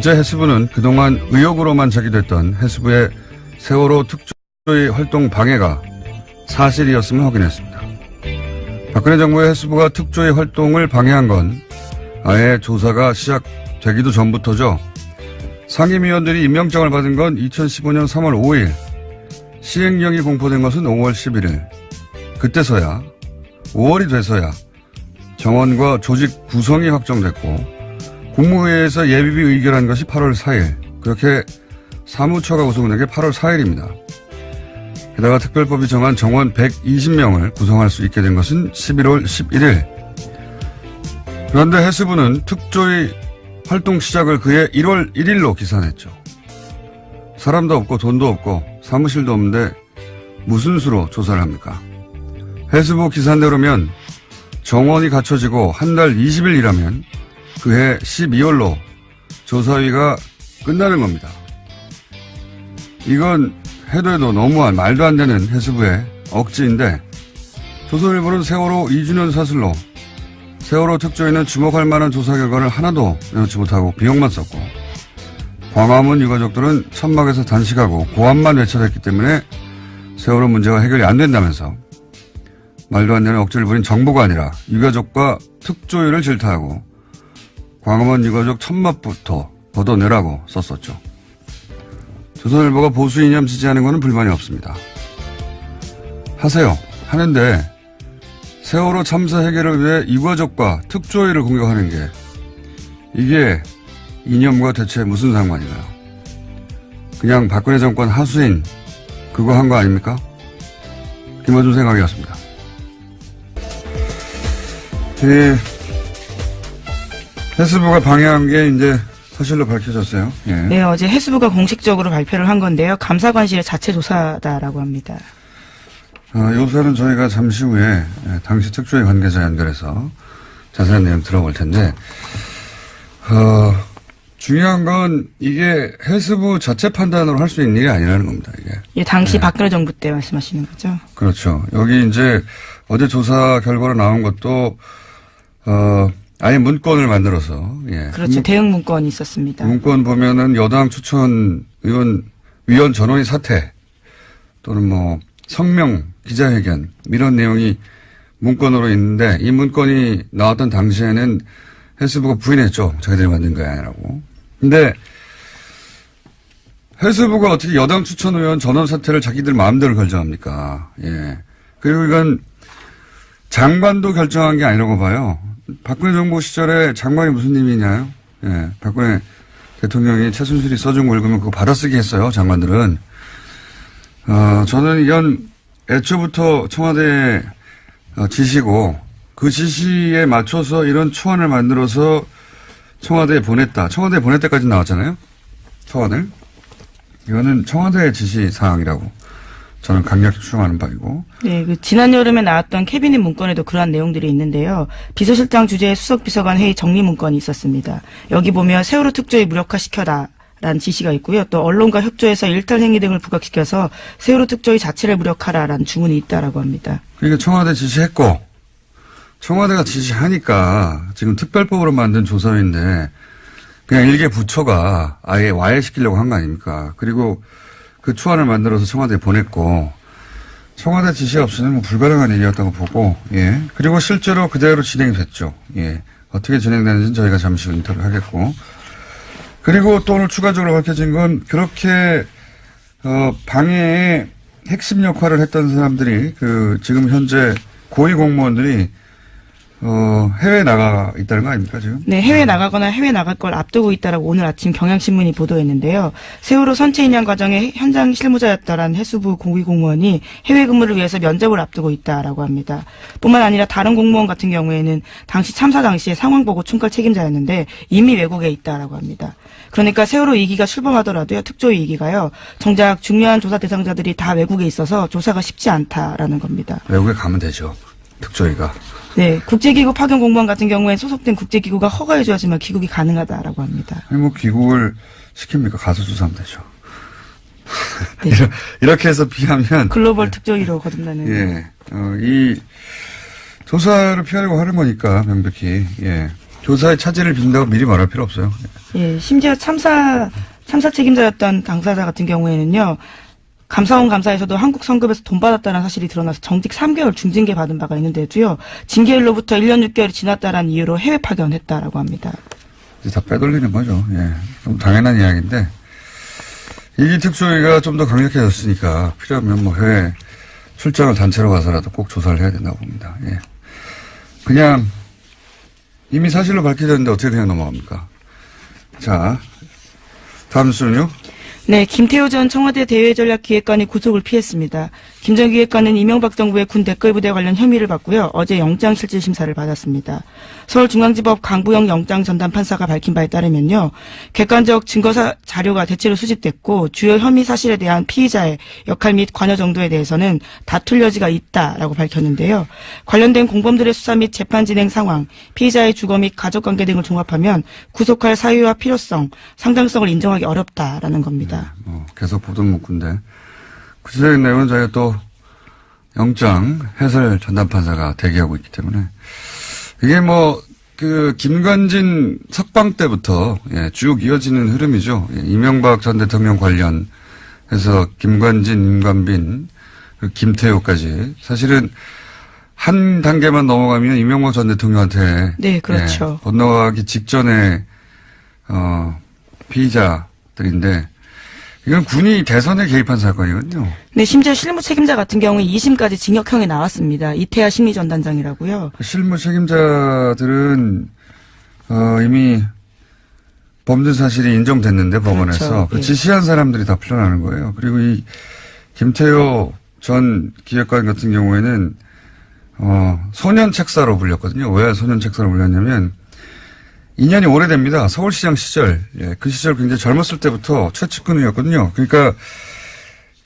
어제 해수부는 그동안 의혹으로만 제기됐던 해수부의 세월호 특조위 활동 방해가 사실이었음을 확인했습니다. 박근혜 정부의 해수부가 특조위 활동을 방해한 건 아예 조사가 시작되기도 전부터죠. 상임위원들이 임명장을 받은 건 2015년 3월 5일, 시행령이 공포된 것은 5월 11일. 그때서야, 5월이 돼서야 정원과 조직 구성이 확정됐고 국무회의에서 예비비 의결한 것이 8월 4일. 그렇게 사무처가 구성된 게 8월 4일입니다. 게다가 특별법이 정한 정원 120명을 구성할 수 있게 된 것은 11월 11일. 그런데 해수부는 특조위 활동 시작을 그해 1월 1일로 기산했죠. 사람도 없고 돈도 없고 사무실도 없는데 무슨 수로 조사를 합니까? 해수부 기산대로면 정원이 갖춰지고 한 달 20일 일하면 그해 12월로 조사위가 끝나는 겁니다. 이건 해도 너무한 말도 안 되는 해수부의 억지인데 조선일보는 세월호 2주년 사슬로 세월호 특조위는 주목할 만한 조사 결과를 하나도 내놓지 못하고 비용만 썼고 광화문 유가족들은 천막에서 단식하고 고함만 외쳐댔기 때문에 세월호 문제가 해결이 안 된다면서 말도 안 되는 억지를 부린 정부가 아니라 유가족과 특조위를 질타하고 광화문 유가족 천막부터 걷어내라고 썼었죠. 조선일보가 보수 이념 지지하는 것은 불만이 없습니다. 하세요. 하는데 세월호 참사 해결을 위해 유가족과 특조위를 공격하는 게 이게 이념과 대체 무슨 상관인가요? 그냥 박근혜 정권 하수인 그거 한 거 아닙니까? 김어준 생각이었습니다. 해수부가 방해한 게 이제 사실로 밝혀졌어요. 예. 네, 어제 해수부가 공식적으로 발표를 한 건데요. 감사관실의 자체 조사다라고 합니다. 요사는 저희가 잠시 후에 당시 특조위 관계자 연결해서 자세한 내용 들어볼 텐데 중요한 건 이게 해수부 자체 판단으로 할 수 있는 일이 아니라는 겁니다. 이게. 예, 당시 박근혜 정부 때 말씀하시는 거죠? 그렇죠. 여기 이제 어제 조사 결과로 나온 것도 아예 문건을 만들어서 예. 그렇죠. 대응 문건이 있었습니다. 문건 보면은 여당 추천 위원 전원이 사퇴 또는 뭐 성명 기자회견 이런 내용이 문건으로 있는데 이 문건이 나왔던 당시에는 해수부가 부인했죠. 자기들이 만든 거 아니라고. 근데 해수부가 어떻게 여당 추천 의원 전원 사퇴를 자기들 마음대로 결정합니까? 예. 그리고 이건 장관도 결정한 게 아니라고 봐요. 박근혜 정부 시절에 장관이 무슨 님이냐요? 예. 박근혜 대통령이 최순실이 써준 거 읽으면 그거 받아쓰기 했어요. 장관들은. 저는 이건 애초부터 청와대 지시고 그 지시에 맞춰서 이런 초안을 만들어서 청와대에 보냈다. 청와대에 보낼 때까지 나왔잖아요. 초안을. 이거는 청와대의 지시 사항이라고 저는 강력히 추정하는 바이고. 네, 지난 여름에 나왔던 캐비닛 문건에도 그러한 내용들이 있는데요. 비서실장 주재의 수석비서관 회의 정리 문건이 있었습니다. 여기 보면 세월호 특조위 무력화시켜라. 라는 지시가 있고요. 또 언론과 협조해서 일탈 행위 등을 부각시켜서 세월호 특조위 자체를 무력화라라는 주문이 있다라고 합니다. 그러니까 청와대 지시했고 청와대가 지시하니까 지금 특별법으로 만든 조사위인데 그냥 일개 부처가 아예 와해시키려고 한 거 아닙니까? 그리고 그 초안을 만들어서 청와대에 보냈고 청와대 지시 없이는 뭐 불가능한 일이었다고 보고 예. 그리고 실제로 그대로 진행이 됐죠. 예. 어떻게 진행되는지는 저희가 잠시 후 인터뷰를 하겠고 그리고 또 오늘 추가적으로 밝혀진 건 그렇게 방해의 핵심 역할을 했던 사람들이 지금 현재 고위 공무원들이 해외에 나가 있다는 거 아닙니까 지금? 네, 해외 나가거나 해외 나갈 걸 앞두고 있다라고 오늘 아침 경향신문이 보도했는데요. 세월호 선체 인양 과정의 현장 실무자였다라는 해수부 고위 공무원이 해외 근무를 위해서 면접을 앞두고 있다라고 합니다. 뿐만 아니라 다른 공무원 같은 경우에는 당시 참사 당시에 상황 보고 총괄 책임자였는데 이미 외국에 있다라고 합니다. 그러니까 세월호 2기가 출범하더라도요. 특조위 2기가요. 정작 중요한 조사 대상자들이 다 외국에 있어서 조사가 쉽지 않다라는 겁니다. 외국에 가면 되죠. 특조위가. 네, 국제기구 파견 공무원 같은 경우에 소속된 국제기구가 허가해줘야지만 귀국이 가능하다라고 합니다. 아니 뭐 귀국을 시킵니까? 가서 조사하면 되죠. 네. 이렇게 해서 비하면 글로벌 특조위로 거듭나는. 예, 이 조사를 피하려고 하는 거니까 명백히 예. 교사의 차질을 빈다고 미리 말할 필요 없어요. 예, 심지어 참사 책임자였던 당사자 같은 경우에는요, 감사원 감사에서도 한국 성급에서 돈 받았다는 사실이 드러나서 정직 3개월 중징계 받은 바가 있는데도요, 징계일로부터 1년 6개월이 지났다라는 이유로 해외 파견했다라고 합니다. 이제 다 빼돌리는 거죠. 예. 좀 당연한 이야기인데, 이기 특조위가 좀 더 강력해졌으니까 필요하면 뭐 해외 출장을 단체로 가서라도 꼭 조사를 해야 된다고 봅니다. 예. 그냥 이미 사실로 밝혀졌는데 어떻게 그냥 넘어갑니까? 자, 다음 순요. 네, 김태호 전 청와대 대외전략기획관이 구속을 피했습니다. 김 전 기획관은 이명박 정부의 군 댓글부대 관련 혐의를 받고요. 어제 영장실질심사를 받았습니다. 서울중앙지법 강부영 영장전담판사가 밝힌 바에 따르면요. 객관적 증거 자료가 대체로 수집됐고 주요 혐의 사실에 대한 피의자의 역할 및 관여 정도에 대해서는 다툴 여지가 있다라고 밝혔는데요. 관련된 공범들의 수사 및 재판 진행 상황, 피의자의 주거 및 가족관계 등을 종합하면 구속할 사유와 필요성, 상당성을 인정하기 어렵다라는 겁니다. 계속 보던 문구인데 구체적인 내용은 저희가 또 영장 해설 전담판사가 대기하고 있기 때문에 이게 뭐 그 김관진 석방 때부터 쭉 이어지는 흐름이죠. 이명박 전 대통령 관련해서 김관진, 임관빈, 김태호까지 사실은 한 단계만 넘어가면 이명박 전 대통령한테 네, 그렇죠. 건너가기 직전에 피의자들인데 이건 군이 대선에 개입한 사건이거든요. 네, 심지어 실무 책임자 같은 경우에 2심까지 징역형이 나왔습니다. 이태하 심리전단장이라고요. 실무 책임자들은 이미 범죄 사실이 인정됐는데 법원에서 그렇죠. 그 예. 지시한 사람들이 다 풀려나는 거예요. 그리고 이 김태호 전 기획관 같은 경우에는 소년 책사로 불렸거든요. 왜 소년 책사로 불렸냐면 2년이 오래됩니다. 서울시장 시절. 그 시절 굉장히 젊었을 때부터 최측근이었거든요. 그러니까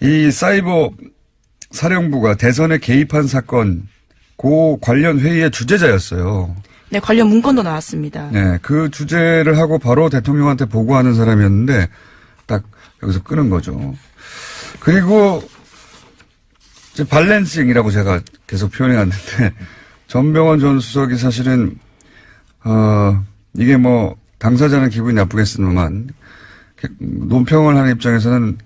이 사이버 사령부가 대선에 개입한 사건, 그 관련 회의의 주재자였어요. 네, 관련 문건도 나왔습니다. 네, 그 주제를 하고 바로 대통령한테 보고하는 사람이었는데 딱 여기서 끄는 거죠. 그리고 이제 밸런싱이라고 제가 계속 표현해 왔는데 전병헌 전 수석이 사실은 이게 뭐 당사자는 기분이 나쁘겠으면 논평을 하는 입장에서는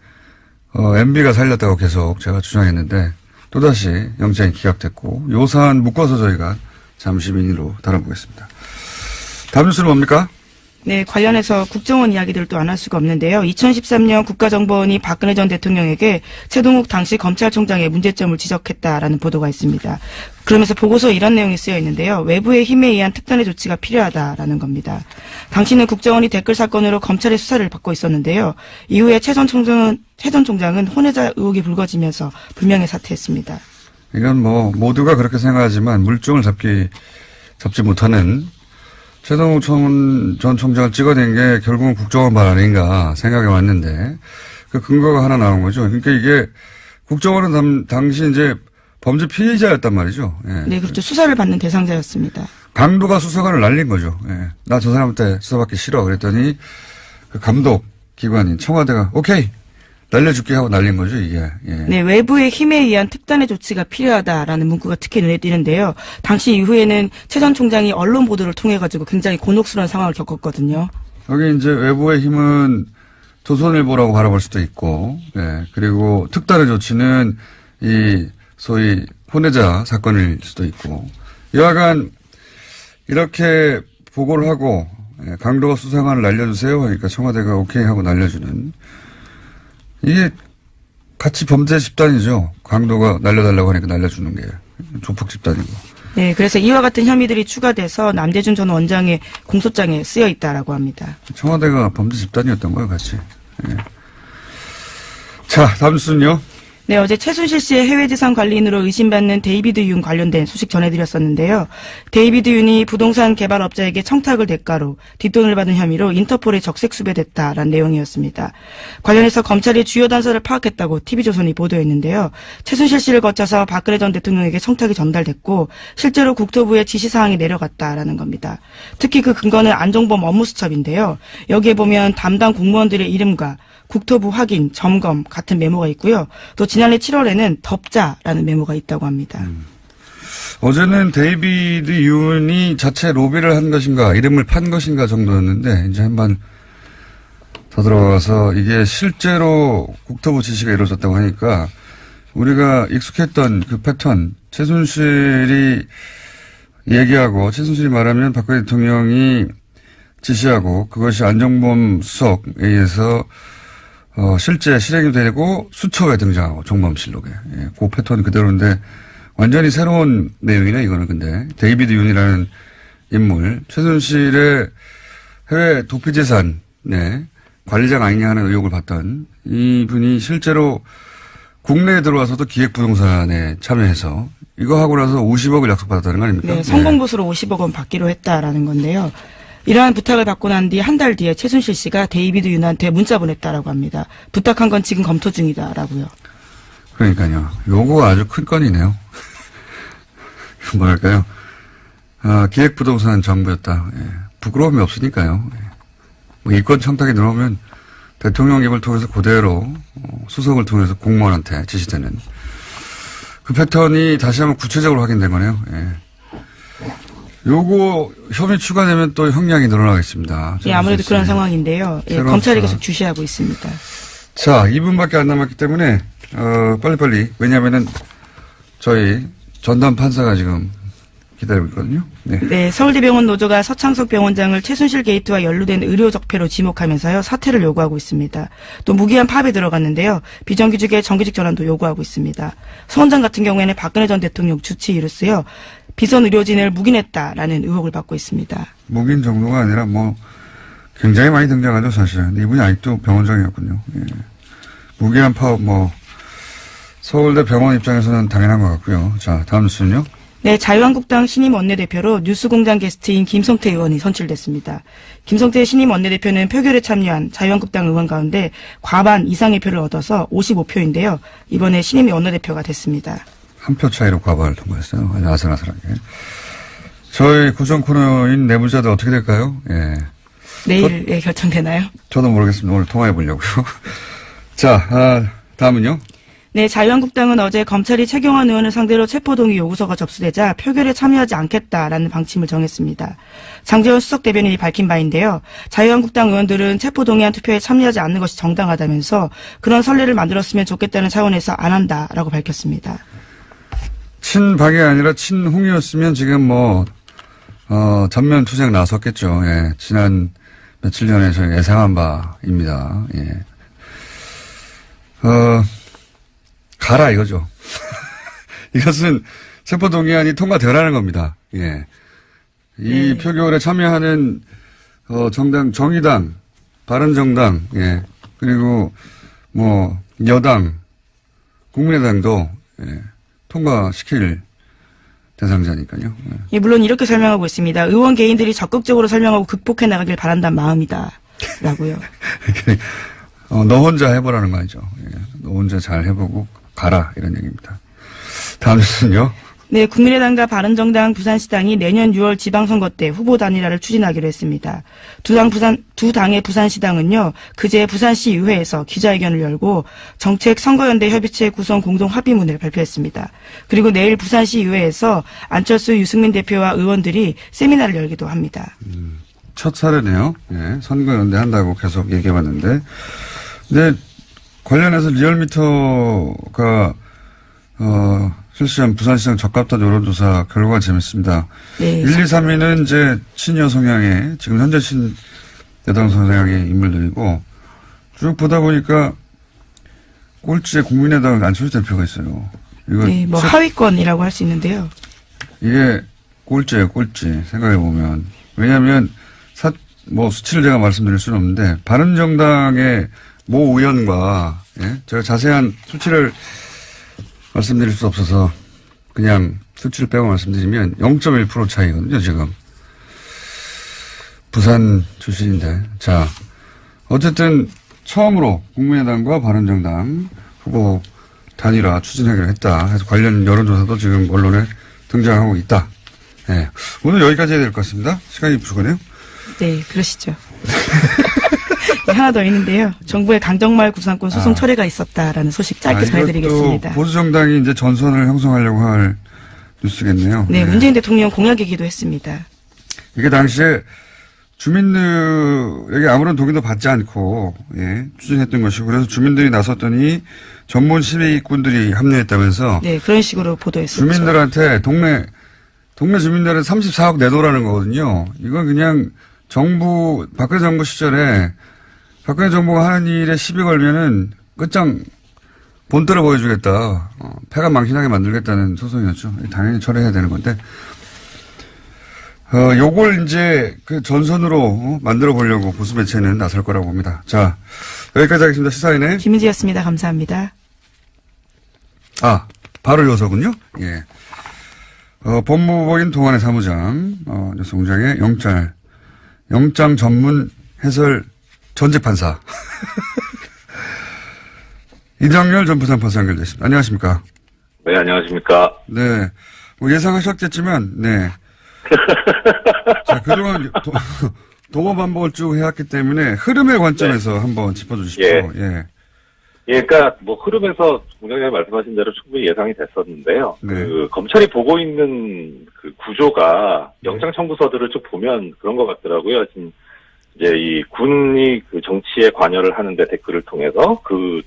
MB가 살렸다고 계속 제가 주장했는데 또다시 영장이 기각됐고 요 사안 묶어서 저희가 잠시 민의로 다뤄보겠습니다. 다음 뉴스는 뭡니까? 네, 관련해서 국정원 이야기들을 또 안 할 수가 없는데요. 2013년 국가정보원이 박근혜 전 대통령에게 최동욱 당시 검찰총장의 문제점을 지적했다라는 보도가 있습니다. 그러면서 보고서에 이런 내용이 쓰여 있는데요. 외부의 힘에 의한 특단의 조치가 필요하다라는 겁니다. 당시는 국정원이 댓글 사건으로 검찰의 수사를 받고 있었는데요. 이후에 최 전 총장은 혼외자 의혹이 불거지면서 불명예 사퇴했습니다. 이건 뭐 모두가 그렇게 생각하지만 물증을 잡지 못하는 최동욱 전 총장을 찍어낸 게 결국은 국정원 발 아닌가 생각해 왔는데 그 근거가 하나 나온 거죠. 그러니까 이게 국정원은 당시 이제 범죄 피의자였단 말이죠. 예. 네, 그렇죠. 수사를 받는 대상자였습니다. 강도가 수사관을 날린 거죠. 예. 나 저 사람한테 수사받기 싫어. 그랬더니 그 감독 기관인 청와대가 오케이 날려줄게 하고 날린 거죠, 이게. 예. 네, 외부의 힘에 의한 특단의 조치가 필요하다라는 문구가 특히 눈에 띄는데요. 당시 이후에는 최 전 총장이 언론 보도를 통해 가지고 굉장히 곤혹스러운 상황을 겪었거든요. 여기 이제 외부의 힘은 조선일보라고 바라볼 수도 있고, 예. 그리고 특단의 조치는 이 소위 혼외자 사건일 수도 있고, 여하간 이렇게 보고를 하고 강도가 수사관을 날려주세요 하니까 청와대가 오케이 하고 날려주는 이게 같이 범죄 집단이죠. 강도가 날려달라고 하니까 날려주는 게 조폭 집단이고. 네, 그래서 이와 같은 혐의들이 추가돼서 남대준 전 원장의 공소장에 쓰여 있다라고 합니다. 청와대가 범죄 집단이었던 거예요, 같이. 예. 자, 다음 순요. 네, 어제 최순실 씨의 해외재산 관리인으로 의심받는 데이비드 윤 관련된 소식 전해드렸었는데요. 데이비드 윤이 부동산 개발업자에게 청탁을 대가로 뒷돈을 받은 혐의로 인터폴에 적색 수배됐다라는 내용이었습니다. 관련해서 검찰이 주요 단서를 파악했다고 TV조선이 보도했는데요. 최순실 씨를 거쳐서 박근혜 전 대통령에게 청탁이 전달됐고 실제로 국토부에 지시사항이 내려갔다라는 겁니다. 특히 그 근거는 안종범 업무수첩인데요. 여기에 보면 담당 공무원들의 이름과 국토부 확인, 점검 같은 메모가 있고요. 또 지난해 7월에는 덮자라는 메모가 있다고 합니다. 어제는 데이비드 윤이 자체 로비를 한 것인가, 이름을 판 것인가 정도였는데, 이제 한번 더 들어가서 이게 실제로 국토부 지시가 이루어졌다고 하니까, 우리가 익숙했던 그 패턴, 최순실이 얘기하고, 최순실이 말하면 박근혜 대통령이 지시하고, 그것이 안정범 수석에 의해서 실제 실행이 되고 수첩에 등장하고 정범실록에. 예, 그 패턴 그대로인데 완전히 새로운 내용이네 이거는. 근데 데이비드 윤이라는 인물, 최순실의 해외 도피재산 관리자가 아니냐 하는 의혹을 받던 이분이 실제로 국내에 들어와서도 기획부동산에 참여해서 이거 하고 나서 50억을 약속받았다는 거 아닙니까? 네, 성공보수로 50억 원 받기로 했다라는 건데요. 이러한 부탁을 받고 난 뒤 한 달 뒤에 최순실 씨가 데이비드 윤한테 문자 보냈다라고 합니다. 부탁한 건 지금 검토 중이다라고요. 그러니까요. 요거 아주 큰 건이네요. 뭐랄까요. 기획부동산 정부였다. 예. 부끄러움이 없으니까요. 예. 뭐 이권 청탁이 들어오면 대통령 입을 통해서 그대로 수석을 통해서 공무원한테 지시되는 그 패턴이 다시 한번 구체적으로 확인된 거네요. 예. 요거 혐의 추가되면 또 형량이 늘어나겠습니다. 예, 아무래도 그런 상황인데요. 예, 검찰이 계속 주시하고 있습니다. 자, 2분밖에 안 남았기 때문에 빨리빨리. 왜냐하면은 저희 전담 판사가 지금 기다리고 있거든요. 네. 네, 서울대병원 노조가 서창석 병원장을 최순실 게이트와 연루된 의료 적폐로 지목하면서요 사퇴를 요구하고 있습니다. 또 무기한 파업에 들어갔는데요. 비정규직의 정규직 전환도 요구하고 있습니다. 서 원장 같은 경우에는 박근혜 전 대통령 주치 이로써요 비선 의료진을 묵인했다라는 의혹을 받고 있습니다. 묵인 정도가 아니라 뭐 굉장히 많이 등장하죠 사실. 근데 이분이 아직도 병원장이었군요. 예. 무기한 파업 서울대 병원 입장에서는 당연한 것 같고요. 자, 다음 뉴스는요. 네, 자유한국당 신임 원내대표로 뉴스공장 게스트인 김성태 의원이 선출됐습니다. 김성태 신임 원내대표는 표결에 참여한 자유한국당 의원 가운데 과반 이상의 표를 얻어서 55표인데요. 이번에 신임 원내대표가 됐습니다. 한 표 차이로 과반을 통과했어요. 아주 아슬아슬하게. 저희 고정 코너인 내부자들 어떻게 될까요? 예. 내일 결정되나요? 저도 모르겠습니다. 오늘 통화해 보려고요. 자, 다음은요. 네, 자유한국당은 어제 검찰이 최경환 의원을 상대로 체포동의 요구서가 접수되자 표결에 참여하지 않겠다라는 방침을 정했습니다. 장제원 수석 대변인이 밝힌 바인데요. 자유한국당 의원들은 체포동의안 투표에 참여하지 않는 것이 정당하다면서 그런 선례를 만들었으면 좋겠다는 차원에서 안 한다라고 밝혔습니다. 친박이 아니라 친홍이었으면 지금 전면 투쟁 나섰겠죠. 예. 지난 며칠 전에 저희 예상한 바입니다. 예. 가라 이거죠. 이것은 체포동의안이 통과되라는 겁니다. 예. 이 표결에 참여하는 정당, 정의당, 바른정당, 예. 그리고 여당, 국민의당도 통과시킬 대상자니까요. 예. 예, 물론 이렇게 설명하고 있습니다. 의원 개인들이 적극적으로 설명하고 극복해 나가길 바란다는 마음이다. 라고요. 너 혼자 해보라는 말이죠. 예. 너 혼자 잘 해보고 가라 이런 얘기입니다. 다음 뉴스는요. 네, 국민의당과 바른정당 부산시당이 내년 6월 지방선거 때 후보 단일화를 추진하기로 했습니다. 두 당의 부산시당은요, 그제 부산시의회에서 기자회견을 열고 정책 선거연대 협의체 구성 공동 합의문을 발표했습니다. 그리고 내일 부산시의회에서 안철수 유승민 대표와 의원들이 세미나를 열기도 합니다. 첫 사례네요. 예, 선거연대 한다고 계속 얘기해봤는데, 근데 관련해서 리얼미터가 실시한 부산시장 적합도 여론조사 결과가 재밌습니다. 네. 1, 2, 3위는 이제 친여 성향의, 지금 현재 친여당 성향의 인물들이고, 쭉 보다 보니까 꼴찌에 국민의당 안철수 대표가 있어요. 이거 네, 하위권이라고 할 수 있는데요. 이게 꼴찌예요, 꼴찌. 생각해보면. 왜냐하면, 수치를 제가 말씀드릴 수는 없는데, 바른정당의 모 의원과, 예? 제가 자세한 수치를 말씀드릴 수 없어서 그냥 수치를 빼고 말씀드리면 0.1% 차이거든요, 지금. 부산 출신인데. 자, 어쨌든 처음으로 국민의당과 바른정당 후보 단일화 추진하기로 했다. 해서 관련 여론조사도 지금 언론에 등장하고 있다. 네. 오늘 여기까지 해야 될 것 같습니다. 시간이 부족하네요. 네, 그러시죠. 네, 하나 더 있는데요. 정부의 강정마을 구상권 소송 철회가 있었다라는 소식 짧게 전해드리겠습니다. 보수정당이 이제 전선을 형성하려고 할 뉴스겠네요. 네, 문재인 대통령 공약이기도 했습니다. 이게 당시에 주민들에게 아무런 동의도 받지 않고 추진했던 것이고 그래서 주민들이 나섰더니 전문 시위꾼들이 합류했다면서 네, 그런 식으로 보도했었죠. 주민들한테 동네 주민들은 34억 내놓으라는 거거든요. 이건 그냥 박근혜 정부 시절에 박근혜 정부가 하는 일에 시비 걸면은 끝장 본떠러 보여주겠다. 패가 망신하게 만들겠다는 소송이었죠. 당연히 철회해야 되는 건데. 요걸 이제 그 전선으로 만들어 보려고 보수 매체는 나설 거라고 봅니다. 자, 여기까지 하겠습니다. 시사인의 김은지였습니다. 감사합니다. 바로 이어서군요. 예. 법무부인 동안의 사무장, 뉴스공장의 영장 전문 해설 전직 판사. 이정열 전 부산판사 연결됐습니다. 안녕하십니까? 네, 안녕하십니까? 네. 뭐 예상하셨겠지만, 네. 자, 그동안 도마 반복을 쭉 해왔기 때문에 흐름의 관점에서 한번 짚어주십시오. 예. 그러니까 뭐 흐름에서 공장장님 말씀하신 대로 충분히 예상이 됐었는데요. 네. 그 검찰이 보고 있는 그 구조가 영장 청구서들을 쭉 보면 그런 것 같더라고요. 지금 이제 이 군이 그 정치에 관여를 하는데 댓글을 통해서 그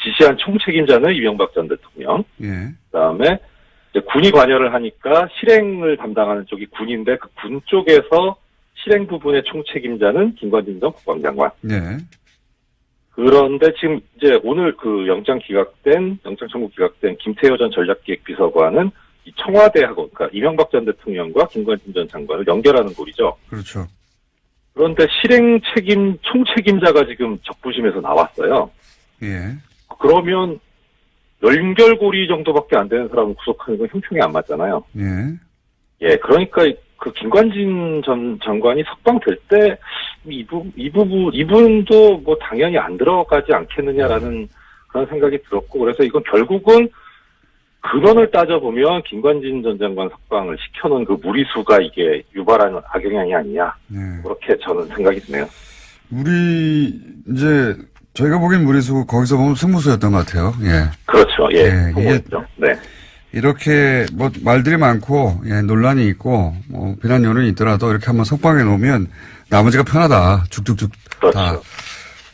지시한 총책임자는 이명박 전 대통령. 예. 그다음에 이제 군이 관여를 하니까 실행을 담당하는 쪽이 군인데 그 군 쪽에서 실행 부분의 총책임자는 김관진 전 국방장관. 네. 그런데 지금 이제 오늘 그 영장 청구 기각된 김태효 전 전략기획비서관은 이 청와대하고, 그러니까 이명박 전 대통령과 김관진 전 장관을 연결하는 고리죠. 그렇죠. 그런데 총책임자가 지금 적부심에서 나왔어요. 예. 그러면 연결고리 정도밖에 안 되는 사람을 구속하는 건 형평이 안 맞잖아요. 예. 그러니까 그 김관진 전 장관이 석방될 때 이분도 뭐 당연히 안 들어가지 않겠느냐라는 그런 생각이 들었고, 그래서 이건 결국은 근원을 따져보면 김관진 전 장관 석방을 시켜놓은 그 무리수가 이게 유발하는 악영향이 아니냐. 네. 그렇게 저는 생각이 드네요. 저희가 보기엔 무리수 거기서 보면 승부수였던 것 같아요. 예. 그렇죠. 예. 예, 이게 네. 이렇게 뭐 말들이 많고 논란이 있고 뭐 비난 여론이 있더라도 이렇게 한번 석방해 놓으면 나머지가 편하다. 쭉쭉쭉 그렇죠. 다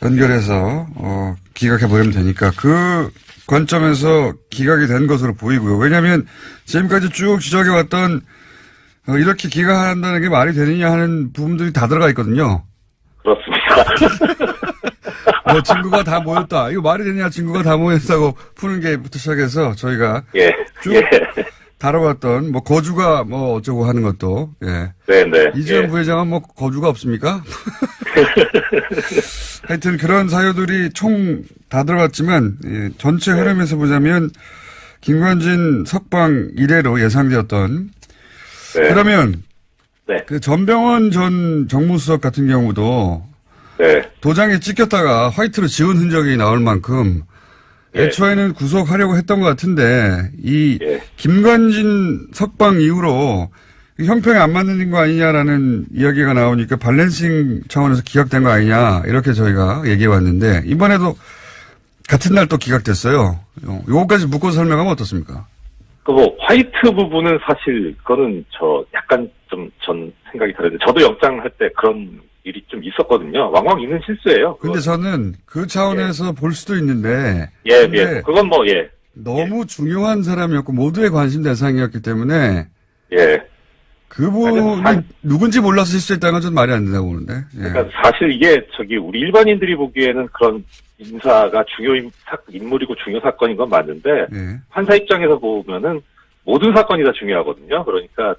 연결해서 기각해 버리면 되니까 그 관점에서 기각이 된 것으로 보이고요. 왜냐하면 지금까지 쭉 지적해 왔던 이렇게 기각한다는 게 말이 되느냐 하는 부분들이 다 들어가 있거든요. 그렇습니다. 뭐 증거가 다 모였다. 이거 말이 되냐 증거가 다 모였다고 푸는 게부터 시작해서 저희가 쭉 다뤄봤던 뭐 거주가 뭐 어쩌고 하는 것도 네네. 이주연 부회장은 뭐 거주가 없습니까? 하여튼 그런 사유들이 총 다 들어갔지만 전체 흐름에서 보자면 김관진 석방 이래로 예상되었던 그러면 그 전병헌 전 정무수석 같은 경우도 도장에 찍혔다가 화이트로 지운 흔적이 나올 만큼 애초에는 구속하려고 했던 것 같은데 이 김관진 석방 이후로 형평이 안 맞는 거 아니냐라는 이야기가 나오니까 밸런싱 차원에서 기각된 거 아니냐 이렇게 저희가 얘기해 왔는데 이번에도 같은 날 또 기각됐어요. 요거까지 묶어서 설명하면 어떻습니까? 화이트 부분은 사실 그거는 약간 좀 전 생각이 다른데 저도 영장 할 때 그런 일이 좀 있었거든요. 왕왕 있는 실수예요. 근데 저는 그 차원에서 볼 수도 있는데. 그건 너무 중요한 사람이었고 모두의 관심 대상이었기 때문에. 그분이 누군지 몰라서 실수했다는 건 좀 말이 안 된다고 보는데. 그러니까 사실 이게 우리 일반인들이 보기에는 그런 인사가 인물이고 중요 사건인 건 맞는데. 판사 입장에서 보면은 모든 사건이 다 중요하거든요. 그러니까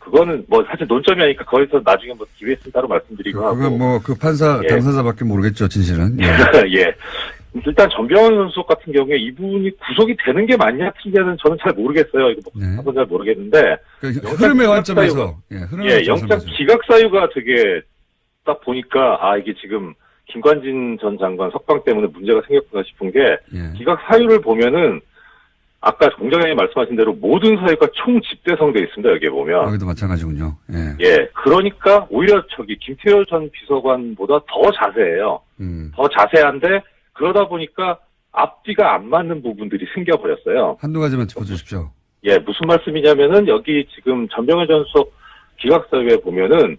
그거는 사실 논점이 아니까 거기서 나중에 기회 있으면 따로 말씀드리고 하고. 그건 그 판사, 당사자밖에 모르겠죠, 진실은. 일단 전병헌 선수 같은 경우에 이분이 구속이 되는 게 맞냐 틀리냐는 저는 잘 모르겠어요. 이거 한번 잘 모르겠는데. 흐름의 관점에서. 영장 기각 사유가 되게 딱 보니까 이게 지금 김관진 전 장관 석방 때문에 문제가 생겼구나 싶은 게 기각 사유를 보면은 아까 공장장님 말씀하신 대로 모든 사유가 총집대성돼 있습니다. 여기에 보면. 여기도 마찬가지군요. 그러니까 오히려 김태효 전 비서관보다 더 자세해요. 더 자세한데 그러다 보니까 앞뒤가 안 맞는 부분들이 생겨버렸어요. 한두 가지만 짚어주십시오. 예, 무슨 말씀이냐면은 여기 지금 전병헌 전 수석 기각서에 보면은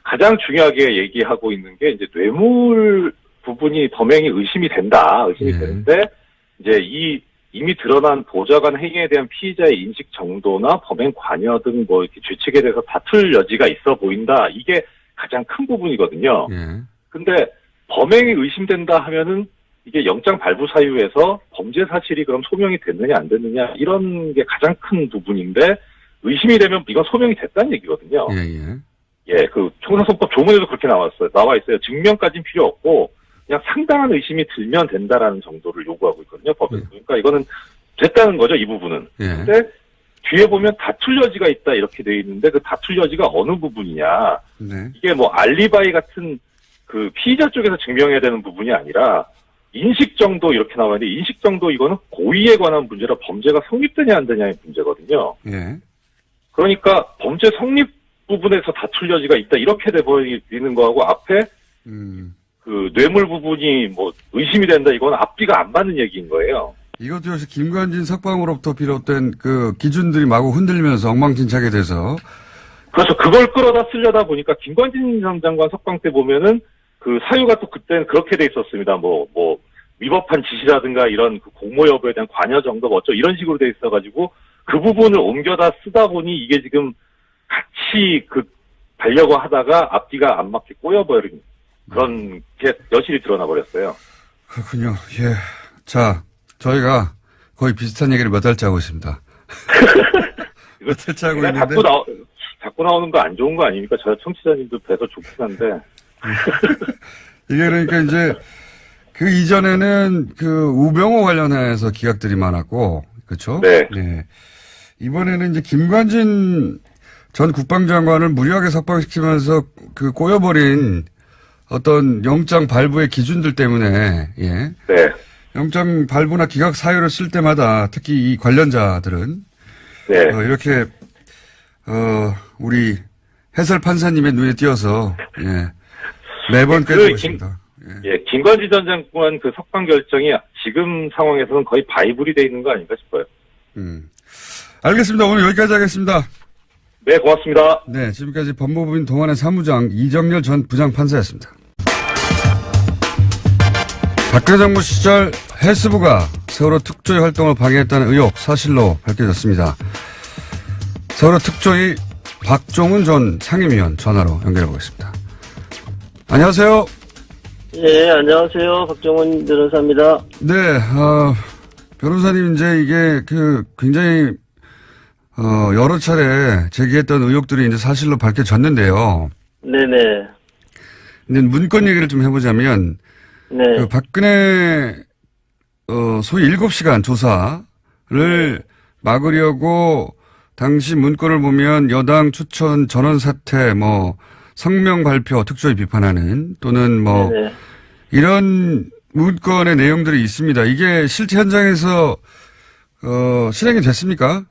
가장 중요하게 얘기하고 있는 게 이제 뇌물 부분이 범행이 의심이 되는데 이제 이미 드러난 보좌관 행위에 대한 피의자의 인식 정도나 범행 관여 등 뭐 이렇게 죄책에 대해서 다툴 여지가 있어 보인다. 이게 가장 큰 부분이거든요. 근데 범행이 의심된다 하면은 이게 영장 발부 사유에서 범죄 사실이 그럼 소명이 됐느냐 안 됐느냐 이런 게 가장 큰 부분인데 의심이 되면 이건 소명이 됐다는 얘기거든요. 예, 그 총사선법 조문에도 그렇게 나와 있어요. 증명까지는 필요 없고 그냥 상당한 의심이 들면 된다라는 정도를 요구하고 있거든요. 법에서. 그러니까 이거는 됐다는 거죠, 이 부분은. 근데 뒤에 보면 다툴 여지가 있다 이렇게 돼 있는데 그 다툴 여지가 어느 부분이냐. 이게 뭐 알리바이 같은 그 피의자 쪽에서 증명해야 되는 부분이 아니라 인식 정도 이렇게 나와 있는데 인식 정도 이거는 고의에 관한 문제라 범죄가 성립되냐 안 되냐의 문제거든요. 그러니까 범죄 성립 부분에서 다툴 여지가 있다 이렇게 돼버리는 거하고 앞에 그 뇌물 부분이 뭐 의심이 된다 이건 앞뒤가 안 맞는 얘기인 거예요. 이것도 역시 김관진 석방으로부터 비롯된 그 기준들이 마구 흔들리면서 엉망진창이 돼서 그래서 그걸 끌어다 쓰려다 보니까 김관진 전 장관 석방 때 보면은 그 사유가 또 그때는 그렇게 돼 있었습니다. 뭐 위법한 지시라든가 이런 그 공모 여부에 대한 관여 정도 어쩌 이런 식으로 돼 있어가지고 그 부분을 옮겨다 쓰다 보니 이게 지금 같이 그 달려고 하다가 앞뒤가 안 맞게 꼬여버린 그런 게 여실히 드러나 버렸어요. 그렇군요. 예. 자, 저희가 거의 비슷한 얘기를 몇 달째 하고 있습니다. 몇 달째 하고 있는데. 자꾸 나오는 거 안 좋은 거 아닙니까? 저 청취자님도 뵈서 좋긴 한데. 이게 그러니까 이제 그 이전에는 그 우병우 관련해서 기각들이 많았고, 그렇죠? 네. 네. 이번에는 이제 김관진 전 국방장관을 무리하게 석방시키면서 그 꼬여버린 어떤 영장 발부의 기준들 때문에, 예. 네. 영장 발부나 기각 사유를 쓸 때마다 특히 이 관련자들은 네. 이렇게 우리 해설 판사님의 눈에 띄어서 예. 매번 깨지고 있습니다. 예, 김관진 전 장관 그 석방 결정이 지금 상황에서는 거의 바이블이 돼 있는 거 아닌가 싶어요. 알겠습니다. 오늘 여기까지 하겠습니다. 네, 고맙습니다. 네, 지금까지 법무부인 동안의 사무장 이정렬 전 부장판사였습니다. 박근혜 정부 시절 헬스부가 세월호 특조위 활동을 방해했다는 의혹 사실로 밝혀졌습니다. 세월호 특조위 박종훈 전 상임위원 전화로 연결해 보겠습니다. 안녕하세요. 예, 안녕하세요. 박종훈 변호사입니다. 네, 변호사님 이제 이게 굉장히 여러 차례 제기했던 의혹들이 이제 사실로 밝혀졌는데요. 네네. 근데 문건 얘기를 좀 해보자면, 네. 그 박근혜, 소위 7시간 조사를 막으려고 당시 문건을 보면 여당 추천 전원 사퇴, 성명 발표 특조위 비판하는 또는 네네. 이런 문건의 내용들이 있습니다. 이게 실제 현장에서, 실행이 됐습니까?